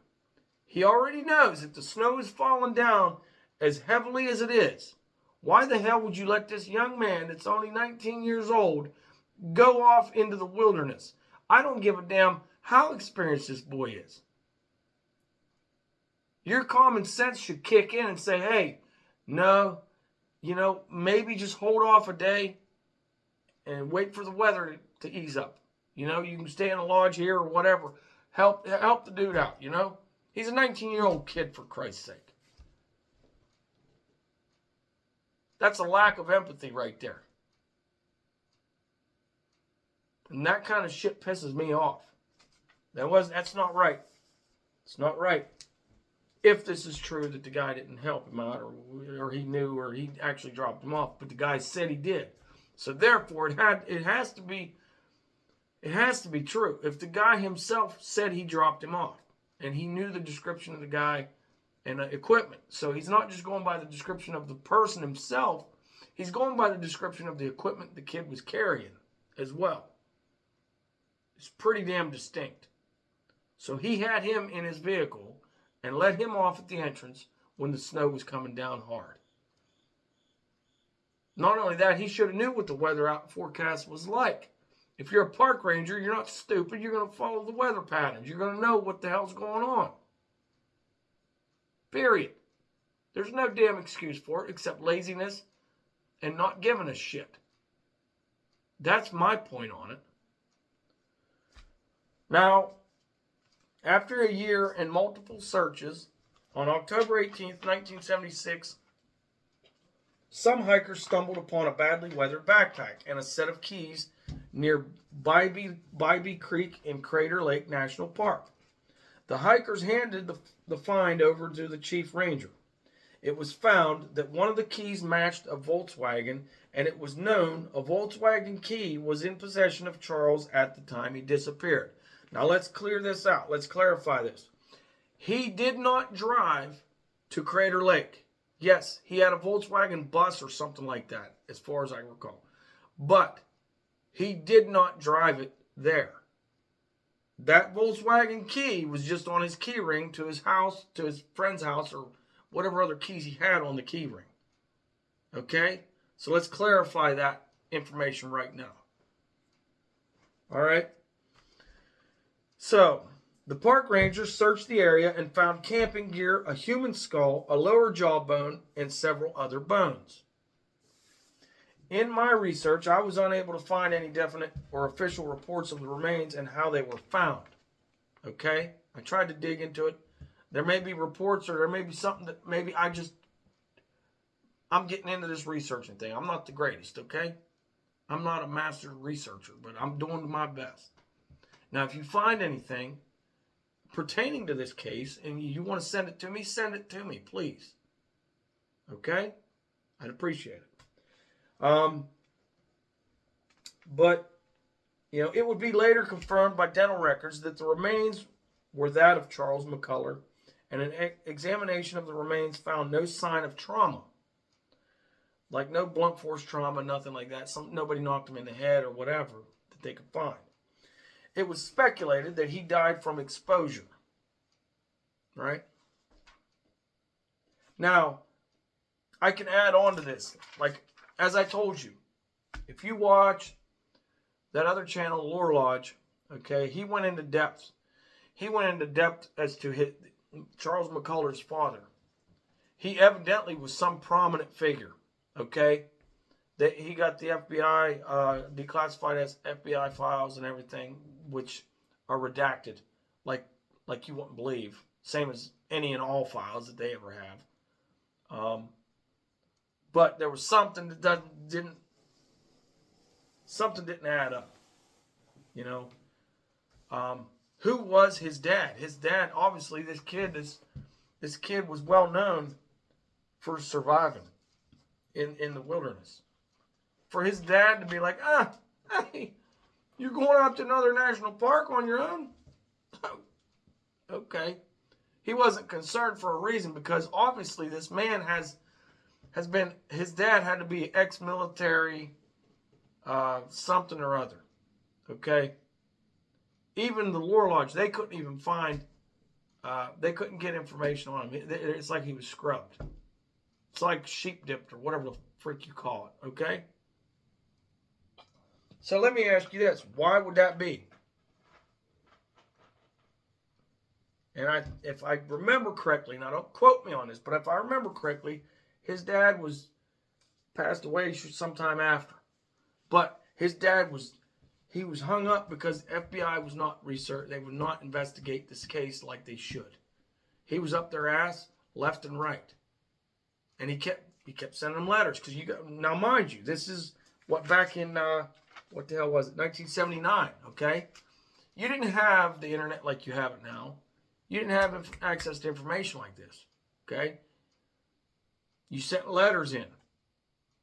He already knows that the snow is falling down as heavily as it is. Why the hell would you let this young man that's only 19 years old go off into the wilderness? I don't give a damn how experienced this boy is. Your common sense should kick in and say, hey, no, maybe just hold off a day and wait for the weather to ease up. You can stay in a lodge here or whatever. Help the dude out, He's a 19-year-old kid, for Christ's sake. That's a lack of empathy right there. And that kind of shit pisses me off. That's not right. It's not right. if this is true that the guy didn't help him out, or he knew, or he actually dropped him off, but the guy said he did. So therefore, it has to be true. If the guy himself said he dropped him off, and he knew the description of the guy and equipment, so he's not just going by the description of the person himself, he's going by the description of the equipment the kid was carrying as well. It's pretty damn distinct. So he had him in his vehicle and let him off at the entrance when the snow was coming down hard. Not only that, he should have knew what the weather out forecast was like. If you're a park ranger, you're not stupid. You're going to follow the weather patterns. You're going to know what the hell's going on. Period. There's no damn excuse for it except laziness and not giving a shit. That's my point on it. Now, after a year and multiple searches, on October 18th, 1976, some hikers stumbled upon a badly weathered backpack and a set of keys near Bybee Creek in Crater Lake National Park. The hikers handed the find over to the chief ranger. It was found that one of the keys matched a Volkswagen, and it was known a Volkswagen key was in possession of Charles at the time he disappeared. Now let's clear this out. Let's clarify this. He did not drive to Crater Lake. Yes, he had a Volkswagen bus or something like that, as far as I recall. But he did not drive it there. That Volkswagen key was just on his key ring to his house, to his friend's house, or whatever other keys he had on the key ring. Okay? So let's clarify that information right now. All right? So, the park rangers searched the area and found camping gear, a human skull, a lower jawbone, and several other bones. In my research, I was unable to find any definite or official reports of the remains and how they were found. Okay? I tried to dig into it. There may be reports, or there may be something that maybe I'm getting into this researching thing. I'm not the greatest, okay? I'm not a master researcher, but I'm doing my best. Now, if you find anything pertaining to this case and you want to send it to me, please. Okay? I'd appreciate it. But, it would be later confirmed by dental records that the remains were that of Charles McCullough, and an examination of the remains found no sign of trauma. Like no blunt force trauma, nothing like that. Nobody knocked him in the head or whatever that they could find. It was speculated that he died from exposure. Right? Now, I can add on to this. Like, as I told you, if you watch that other channel, Lore Lodge, okay, he went into depth. He went into depth as to Charles McCullough's father. He evidently was some prominent figure, okay? That he got the FBI declassified as FBI files and everything, which are redacted, like you wouldn't believe. Same as any and all files that they ever have. But there was something that didn't add up. Who was his dad? His dad, obviously, this kid was well known for surviving in the wilderness. For his dad to be like, hey, you're going out to another national park on your own? Okay. He wasn't concerned for a reason, because obviously this man has been, his dad had to be ex-military, something or other. Okay. Even the Lore Lodge, they couldn't even find, they couldn't get information on him. It's like he was scrubbed. It's like sheep dipped or whatever the frick you call it. Okay. So let me ask you this. Why would that be? And if I remember correctly, now don't quote me on this, but if I remember correctly, his dad passed away sometime after. But his dad was hung up because FBI was not research. They would not investigate this case like they should. He was up their ass left and right. And he kept sending them letters. Now mind you, this is back in what the hell was it? 1979, okay? You didn't have the internet like you have it now. you didn't have access to information like this. Okay? You sent letters in.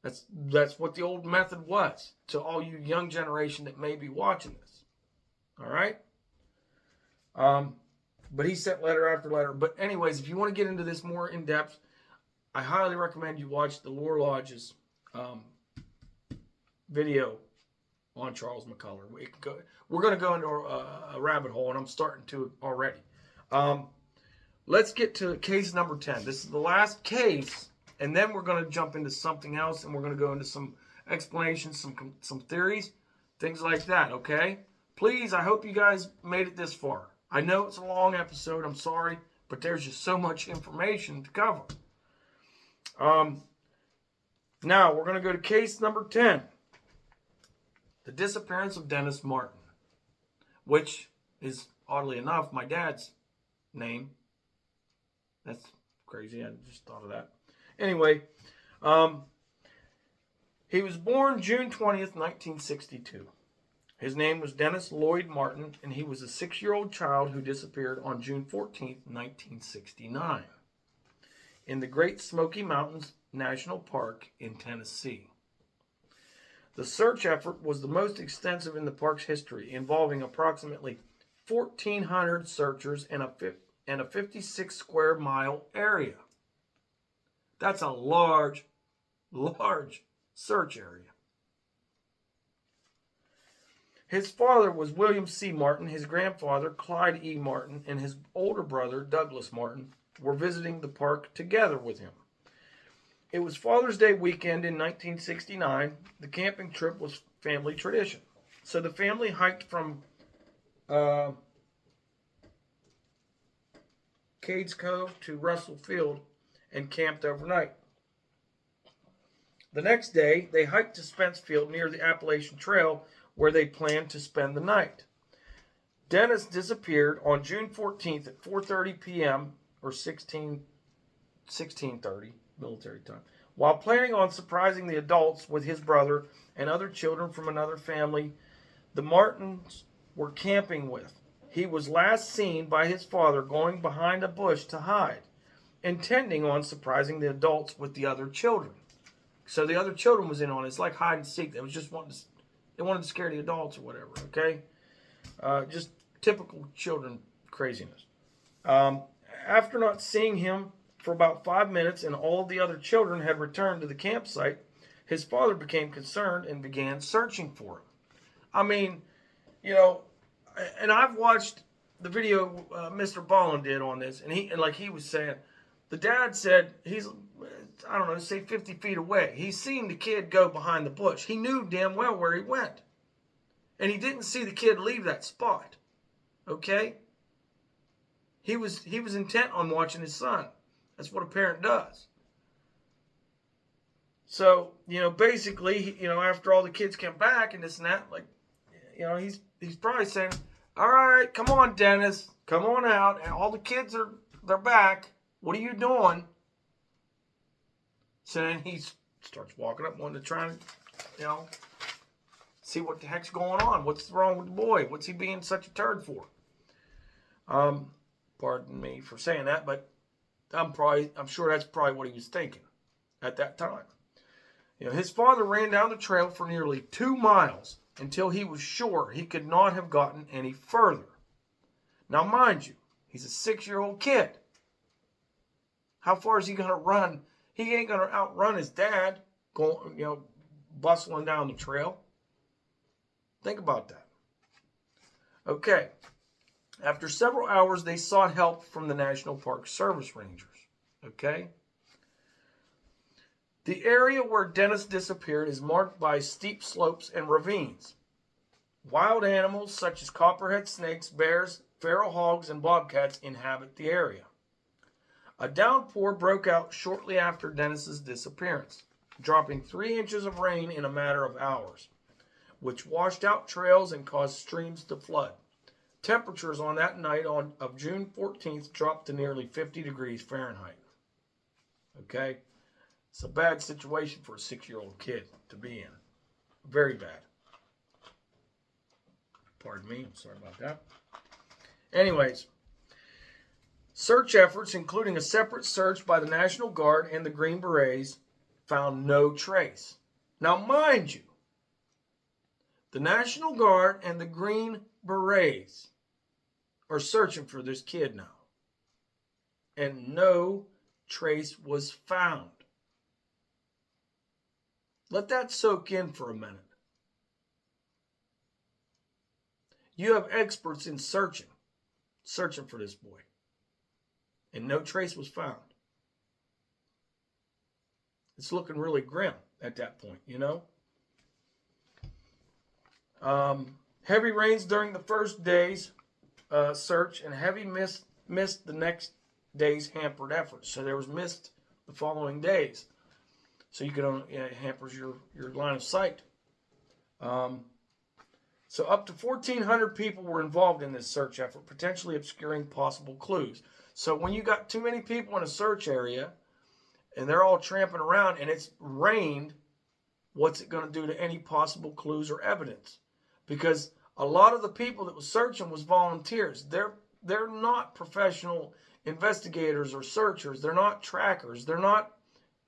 That's what the old method was, to all you young generation that may be watching this. All right? But he sent letter after letter. But anyways, if you want to get into this more in depth, I highly recommend you watch the Lore Lodge's video on Charles McCullough. We're going to go into a rabbit hole, and I'm starting to already. Let's get to case number 10. This is the last case, and then we're going to jump into something else, and we're going to go into some explanations, some theories, things like that, okay? Please, I hope you guys made it this far. I know it's a long episode, I'm sorry, but there's just so much information to cover. Now, we're going to go to case number 10. The disappearance of Dennis Martin, which is, oddly enough, my dad's name. That's crazy, I just thought of that. Anyway, he was born June 20th, 1962. His name was Dennis Lloyd Martin, and he was a 6-year-old child who disappeared on June 14th, 1969, in the Great Smoky Mountains National Park in Tennessee. The search effort was the most extensive in the park's history, involving approximately 1,400 searchers in a 56 square mile area. That's a large search area. His father was William C. Martin. His grandfather, Clyde E. Martin, and his older brother, Douglas Martin, were visiting the park together with him. It was Father's Day weekend in 1969. The camping trip was family tradition. So the family hiked from Cades Cove to Russell Field and camped overnight. The next day, they hiked to Spence Field near the Appalachian Trail, where they planned to spend the night. Dennis disappeared on June 14th at 4:30 p.m. or 16:30 military time, while planning on surprising the adults with his brother and other children from another family the Martins were camping with. He was last seen by his father going behind a bush to hide, intending on surprising the adults with the other children. So the other children was in on it. It's like hide and seek. They wanted to scare the adults or whatever, okay? Just typical children craziness. After not seeing him for about 5 minutes and all of the other children had returned to the campsite, his father became concerned and began searching for him. I mean, and I've watched the video Mr. Ballin did on this, and he was saying, the dad said he's, I don't know, say 50 feet away. He's seen the kid go behind the bush. He knew damn well where he went. And he didn't see the kid leave that spot. Okay? He was intent on watching his son. That's what a parent does. So, basically, after all the kids came back and this and that, he's probably saying, all right, come on, Dennis. Come on out. And all the kids they're back. What are you doing? So then he starts walking up, wanting to try and, see what the heck's going on. What's wrong with the boy? What's he being such a turd for? Pardon me for saying that, but I'm sure that's probably what he was thinking at that time. His father ran down the trail for nearly 2 miles until he was sure he could not have gotten any further. Now, mind you, he's a 6-year-old kid. How far is he going to run? He ain't going to outrun his dad going, bustling down the trail. Think about that. Okay. After several hours, they sought help from the National Park Service Rangers. Okay. The area where Dennis disappeared is marked by steep slopes and ravines. Wild animals such as copperhead snakes, bears, feral hogs, and bobcats inhabit the area. A downpour broke out shortly after Dennis's disappearance, dropping 3 inches of rain in a matter of hours, which washed out trails and caused streams to flood. Temperatures on that night of June 14th dropped to nearly 50 degrees Fahrenheit. Okay? It's a bad situation for a 6-year-old kid to be in. Very bad. Pardon me, I'm sorry about that. Anyways, Search efforts, including a separate search by the National Guard and the Green Berets, found no trace. Now, mind you, the National Guard and the Green Berets are searching for this kid now. And no trace was found. Let that soak in for a minute. You have experts in searching for this boy. And no trace was found. It's looking really grim at that point, you know? Heavy rains during the first day's search and heavy mist the next day's hampered efforts. So there was mist the following days. So you could it hampers your line of sight. So up to 1,400 people were involved in this search effort, potentially obscuring possible clues. So when you got too many people in a search area and they're all tramping around and it's rained, what's it going to do to any possible clues or evidence? Because a lot of the people that was searching was volunteers. They're not professional investigators or searchers. They're not trackers. They're not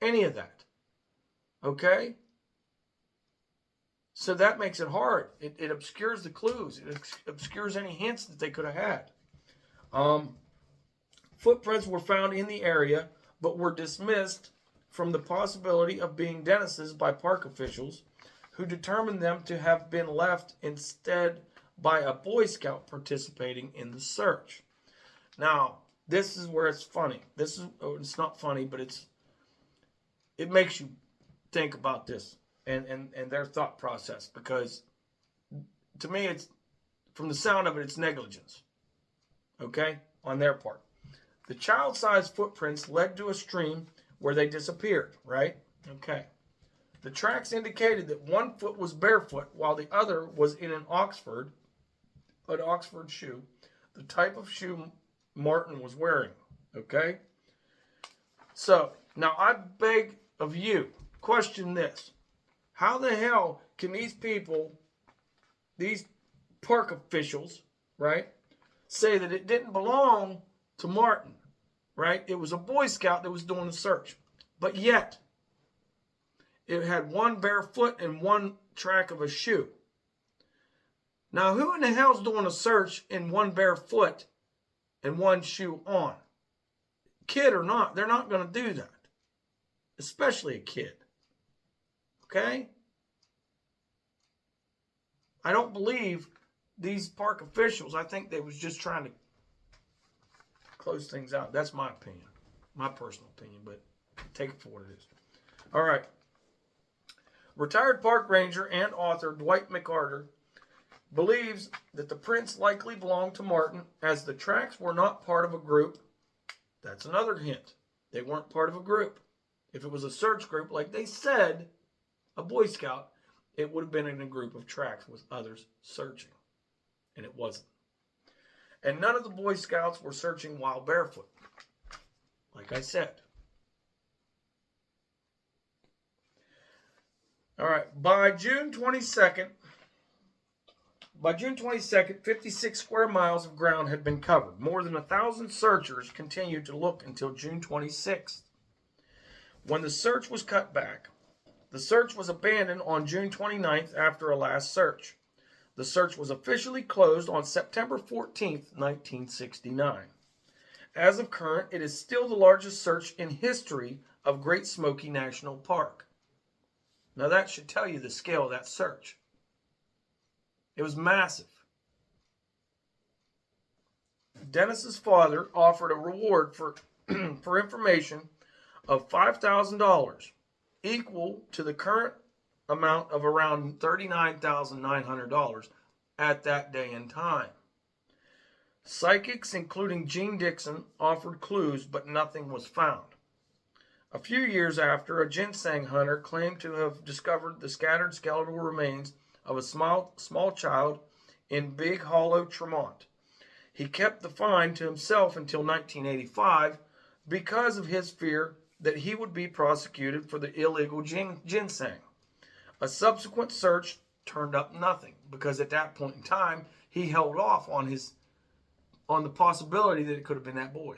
any of that. Okay? So that makes it hard. It obscures the clues. It obscures any hints that they could have had. Footprints were found in the area, but were dismissed from the possibility of being Dennis's by park officials, who determined them to have been left instead by a Boy Scout participating in the search. Now, this is where it's funny. It's not funny, but it makes you think about this and their thought process, because to me, it's, from the sound of it, it's negligence. Okay? On their part. The child-sized footprints led to a stream where they disappeared, right? Okay. The tracks indicated that one foot was barefoot while the other was in an Oxford shoe, the type of shoe Martin was wearing. Okay? So, now I beg of you, question this. How the hell can these people, these park officials, right, say that it didn't belong to Martin, right? It was a Boy Scout that was doing the search. But yet, it had one bare foot and one track of a shoe. Now, who in the hell's doing a search in one bare foot and one shoe on? Kid or not, they're not going to do that. Especially a kid. Okay? I don't believe these park officials. I think they was just trying to close things out. That's my opinion. My personal opinion, but take it for what it is. All right. Retired park ranger and author Dwight McArthur believes that the prints likely belonged to Martin, as the tracks were not part of a group. That's another hint. They weren't part of a group. If it was a search group, like they said, a Boy Scout, it would have been in a group of tracks with others searching. And it wasn't. And none of the Boy Scouts were searching while barefoot. Like I said. All right. By June 22nd, 56 square miles of ground had been covered. More than 1,000 searchers continued to look until June 26th. When the search was cut back, the search was abandoned on June 29th after a last search. The search was officially closed on September 14th, 1969. As of current, it is still the largest search in history of Great Smoky National Park. Now that should tell you the scale of that search. It was massive. Dennis's father offered a reward for information of $5,000, equal to the current amount of around $39,900 at that day and time. Psychics, including Gene Dixon, offered clues, but nothing was found. A few years after, a ginseng hunter claimed to have discovered the scattered skeletal remains of a small child in Big Hollow, Tremont. He kept the find to himself until 1985 because of his fear that he would be prosecuted for the illegal ginseng. A subsequent search turned up nothing, because at that point in time, he held off on the possibility that it could have been that boy.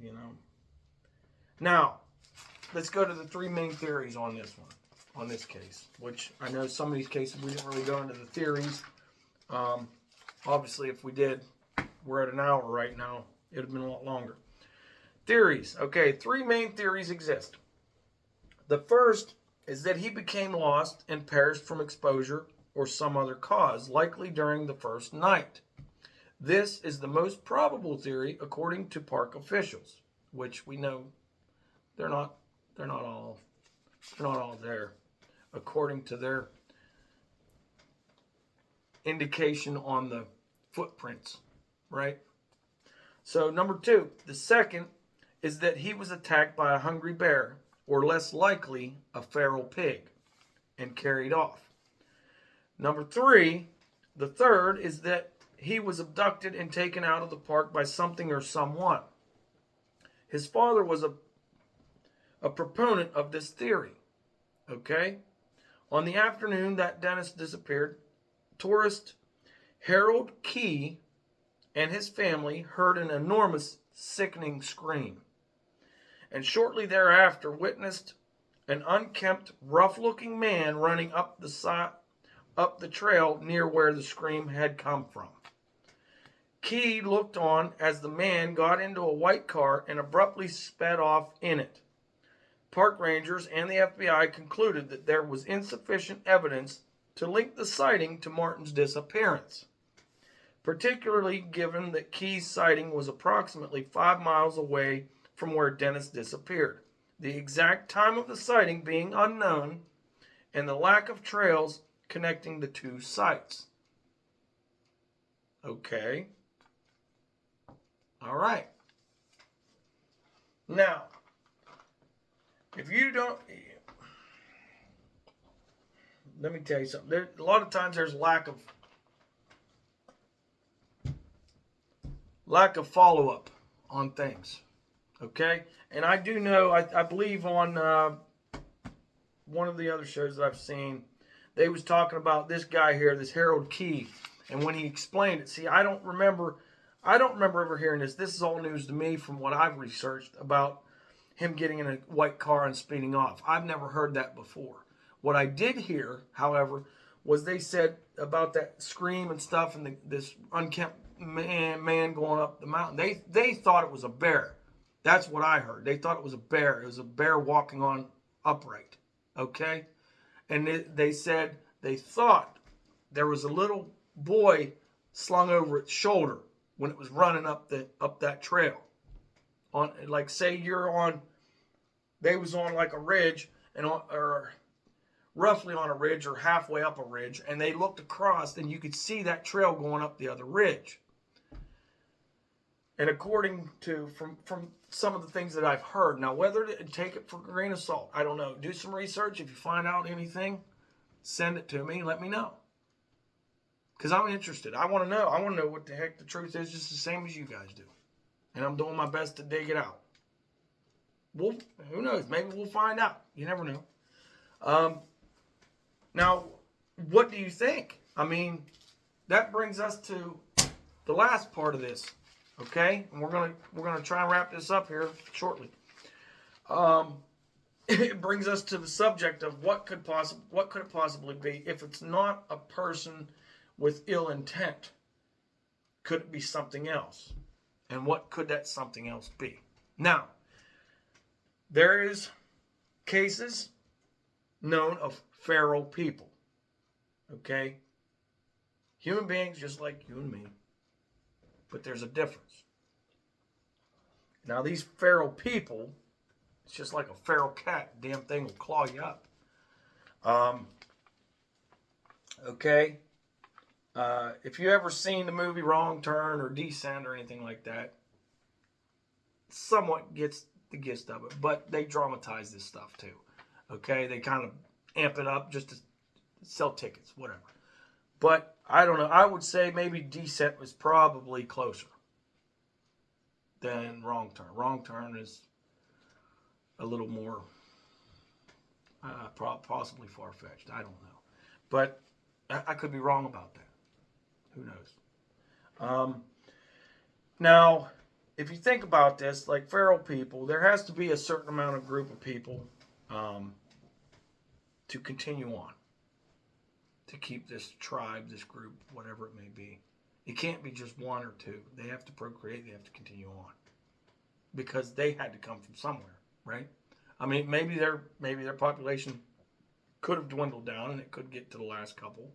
you know. Now, let's go to the three main theories on this one, on this case, which I know some of these cases we didn't really go into the theories. Obviously, if we did, we're at an hour right now. It would have been a lot longer. Theories. Okay, three main theories exist. The first is that he became lost and perished from exposure or some other cause, likely during the first night. This is the most probable theory according to park officials, which we know they're not all there according to their indication on the footprints, right? So number two, the second is that he was attacked by a hungry bear, or less likely a feral pig, and carried off. Number three, the third is that he was abducted and taken out of the park by something or someone. His father was a proponent of this theory. Okay? On the afternoon that Dennis disappeared, tourist Harold Key and his family heard an enormous, sickening scream, and shortly thereafter witnessed an unkempt, rough-looking man running up the trail near where the scream had come from. Key looked on as the man got into a white car and abruptly sped off in it. Park rangers and the FBI concluded that there was insufficient evidence to link the sighting to Martin's disappearance, particularly given that Key's sighting was approximately 5 miles away from where Dennis disappeared, the exact time of the sighting being unknown, and the lack of trails connecting the two sites. Okay. All right. Now, if you don't, let me tell you something. A lot of times there's lack of follow-up on things. Okay? And I do know, I believe on one of the other shows that I've seen, they was talking about this guy here, this Harold Key, and when he explained it, see, I don't remember ever hearing this. This is all news to me from what I've researched about him getting in a white car and speeding off. I've never heard that before. What I did hear, however, was they said about that scream and stuff and this unkempt man going up the mountain. They thought it was a bear. That's what I heard. They thought it was a bear. It was a bear walking on upright. Okay? And they said they thought there was a little boy slung over its shoulder when it was running up that trail. On, like, say they was on like a ridge or roughly on a ridge or halfway up a ridge, and they looked across and you could see that trail going up the other ridge. And according to from some of the things that I've heard, now whether to take it for a grain of salt, I don't know. Do some research. If you find out anything, send it to me. Let me know. Because I'm interested. I want to know. I want to know what the heck the truth is, just the same as you guys do. And I'm doing my best to dig it out. Well, who knows? Maybe we'll find out. You never know. Now, what do you think? I mean, that brings us to the last part of this. Okay? And we're gonna try and wrap this up here shortly. It brings us to the subject of what could it possibly be if it's not a person with ill intent? Could it be something else? And what could that something else be? Now, there is cases known of feral people. Okay? Human beings just like you and me. But there's a difference. Now, these feral people, it's just like a feral cat. The damn thing will claw you up. Okay? If you ever seen the movie Wrong Turn or Descent or anything like that, somewhat gets the gist of it. But they dramatize this stuff too. Okay? They kind of amp it up just to sell tickets, whatever. But I don't know. I would say maybe Descent was probably closer than Wrong Turn. Wrong Turn is a little more possibly far-fetched. I don't know. But I could be wrong about that. Who knows? Now, if you think about this, like feral people, there has to be a certain amount of group of people to continue on, to keep this tribe, this group, whatever it may be. It can't be just one or two. They have to procreate. They have to continue on because they had to come from somewhere, right? I mean, maybe their population could have dwindled down and it could get to the last couple.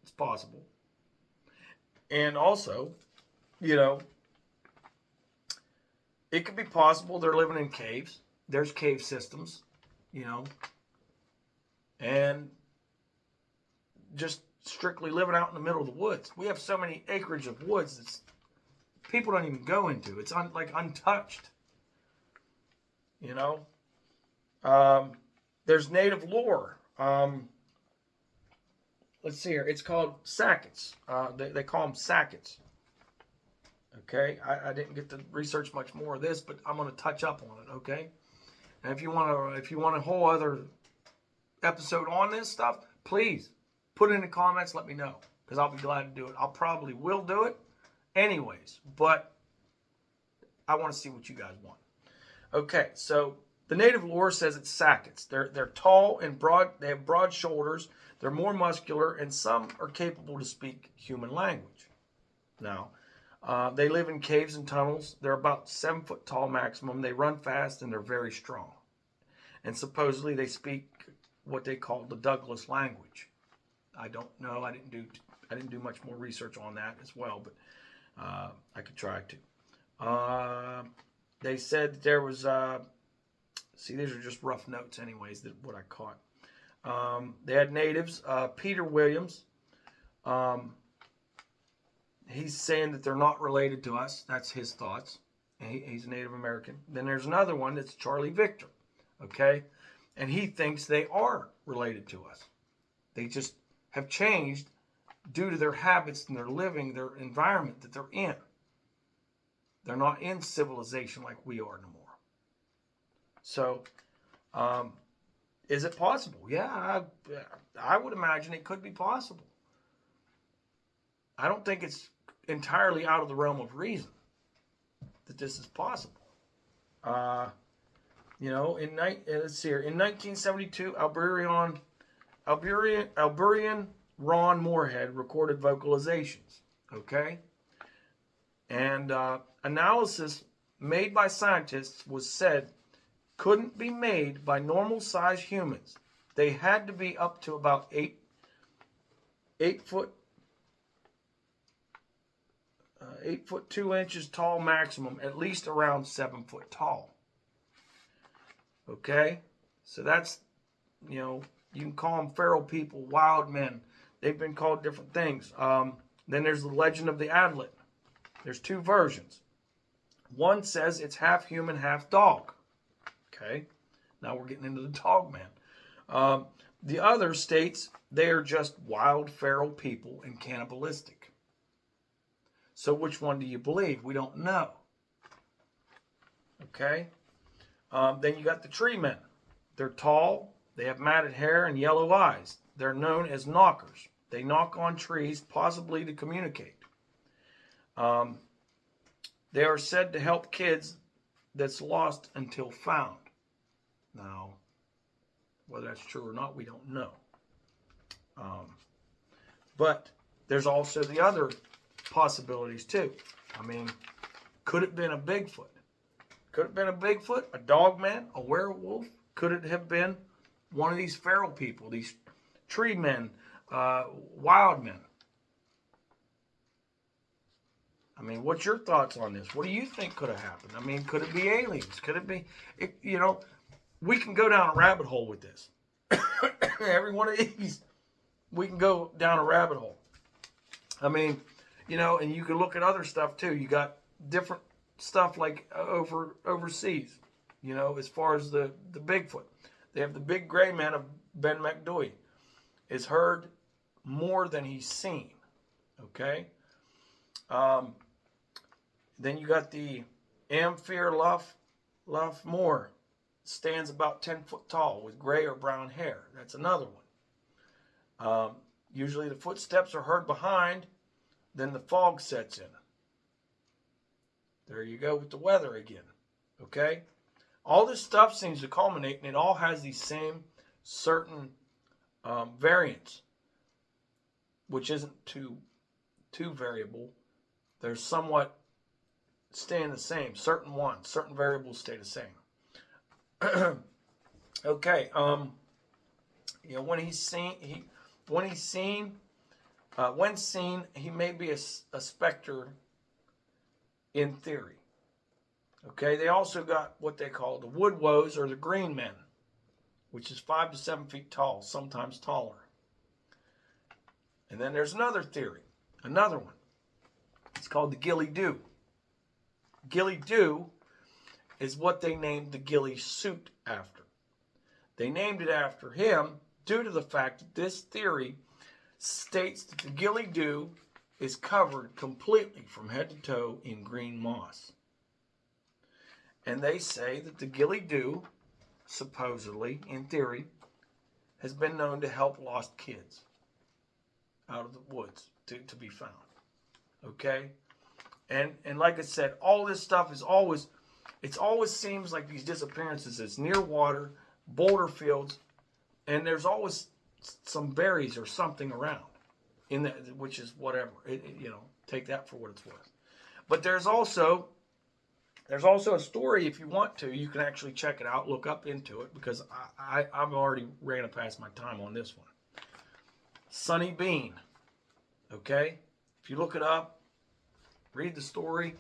It's possible. And also, you know, it could be possible they're living in caves. There's cave systems, you know, and just strictly living out in the middle of the woods. We have so many acreage of woods that people don't even go into. It's like untouched, you know. There's native lore. Let's see here. It's called Sackets. They call them Sackets. Okay, I didn't get to research much more of this, but I'm going to touch up on it. Okay, and if you want a whole other episode on this stuff, please put it in the comments. Let me know because I'll be glad to do it. I'll probably will do it anyways, but I want to see what you guys want. Okay, so the native lore says it's Sackets. They're tall and broad. They have broad shoulders. They're more muscular, and some are capable to speak human language. Now, they live in caves and tunnels. They're about 7 foot tall maximum. They run fast, and they're very strong. And supposedly they speak what they call the Douglas language. I don't know. I didn't do much more research on that as well, but I could try to. They said that there was. See, these are just rough notes, anyways. What I caught. They had natives. Peter Williams. He's saying that they're not related to us. That's his thoughts. He's a Native American. Then there's another one that's Charlie Victor. Okay, and he thinks they are related to us. They just have changed due to their habits and their living, their environment that they're in. They're not in civilization like we are no more. So, is it possible? Yeah, I would imagine it could be possible. I don't think it's entirely out of the realm of reason that this is possible. You know, let's see here. In 1972, Albertian Ron Moorhead recorded vocalizations. Okay, and analysis made by scientists was said couldn't be made by normal-sized humans. They had to be up to about 8 foot 8 foot 2 inches tall maximum, at least around 7 foot tall. Okay, so that's, you know, you can call them feral people, wild men. They've been called different things. Then there's the legend of the Adlet. There's two versions. One says it's half human, half dog. Okay, now we're getting into the dog man. The other states they are just wild feral people and cannibalistic. So which one do you believe? We don't know. Okay. Then you got the tree men. They're tall. They have matted hair and yellow eyes. They're known as knockers. They knock on trees, possibly to communicate. They are said to help kids that's lost until found. Now, whether that's true or not, we don't know. But there's also the other possibilities too. I mean, could it have been a Bigfoot? Could it have been a Bigfoot, a dog man, a werewolf? Could it have been one of these feral people, these tree men, wild men? I mean, what's your thoughts on this? What do you think could have happened? I mean, could it be aliens? Could it be, you know, we can go down a rabbit hole with this. Every one of these, we can go down a rabbit hole. I mean, you know, and you can look at other stuff too. You got different stuff like overseas, you know, as far as the Bigfoot. They have the big gray man of Ben McDoy is heard more than he's seen. Okay. Then you got the Amphir Luff Moore, stands about 10 foot tall with gray or brown hair. That's another one. Usually the footsteps are heard behind, then the fog sets in. There you go with the weather again. Okay? All this stuff seems to culminate, and it all has these same certain variants, which isn't too variable. They're somewhat staying the same. Certain variables stay the same. Okay. When seen, he may be a specter in theory. Okay, they also got what they call the wood woes or the green men, which is 5 to 7 feet tall, sometimes taller. And then there's another theory, another one. It's called the ghillie doo. Ghillie doo is what they named the ghillie suit after. They named it after him due to the fact that this theory states that the ghillie doo is covered completely from head to toe in green moss. And they say that the ghillie doo, supposedly, in theory, has been known to help lost kids out of the woods to be found. Okay? And like I said, all this stuff is always, it always seems like these disappearances is near water, boulder fields, and there's always some berries or something around, in that, which is whatever. Take that for what it's worth. But there's also a story, if you want to, you can actually check it out, look up into it, because I've already ran past my time on this one. Sunny Bean. Okay? If you look it up, read the story,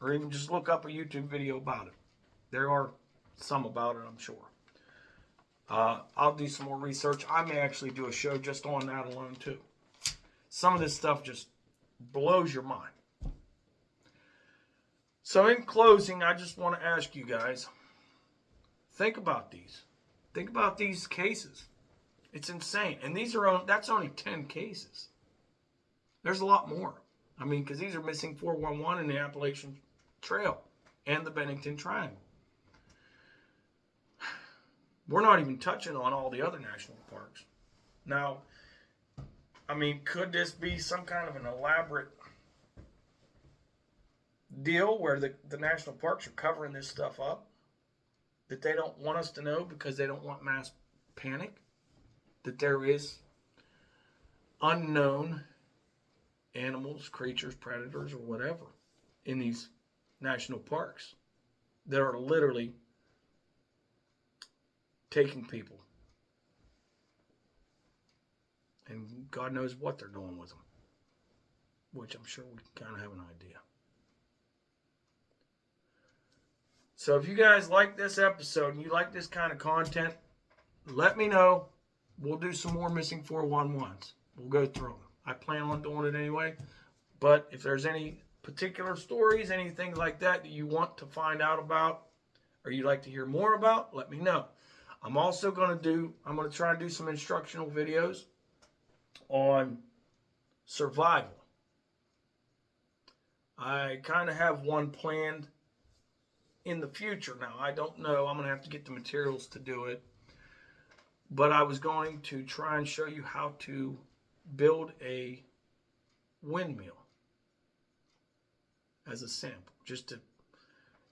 or even just look up a YouTube video about it. There are some about it, I'm sure. I'll do some more research. I may actually do a show just on that alone, too. Some of this stuff just blows your mind. So in closing, I just want to ask you guys, think about these. Think about these cases. It's insane. And that's only 10 cases. There's a lot more. I mean, because these are missing 411 in the Appalachian Trail and the Benington Triangle. We're not even touching on all the other national parks. Now, I mean, could this be some kind of an elaborate deal where the national parks are covering this stuff up that they don't want us to know because they don't want mass panic? That there is unknown animals, creatures, predators, or whatever in these national parks that are literally taking people. And God knows what they're doing with them, which I'm sure we kind of have an idea. So if you guys like this episode and you like this kind of content, let me know. We'll do some more missing 411s. We'll go through them. I plan on doing it anyway. But if there's any particular stories, anything like that you want to find out about or you'd like to hear more about, let me know. I'm also going to try and do some instructional videos on survival. I kind of have one planned in the future. Now, I don't know. I'm going to have to get the materials to do it. But I was going to try and show you how to build a windmill as a sample, just to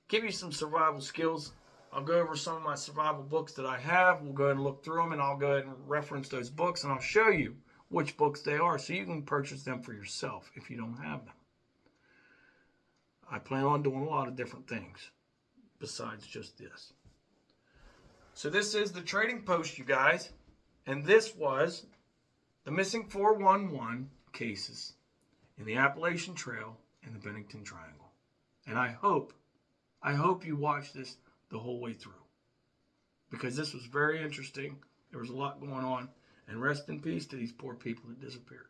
give you some survival skills. I'll go over some of my survival books that I have. We'll go ahead and look through them, and I'll go ahead and reference those books, and I'll show you which books they are so you can purchase them for yourself if you don't have them. I plan on doing a lot of different things besides just this. So this is the Trading Post, you guys, and this was the missing 411 cases in the Appalachian Trail and the Benington Triangle. And I hope you watch this the whole way through, because this was very interesting. There was a lot going on, and rest in peace to these poor people that disappeared.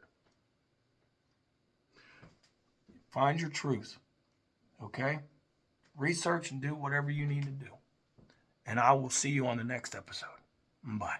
Find your truth, okay? Research and do whatever you need to do. And I will see you on the next episode. Bye.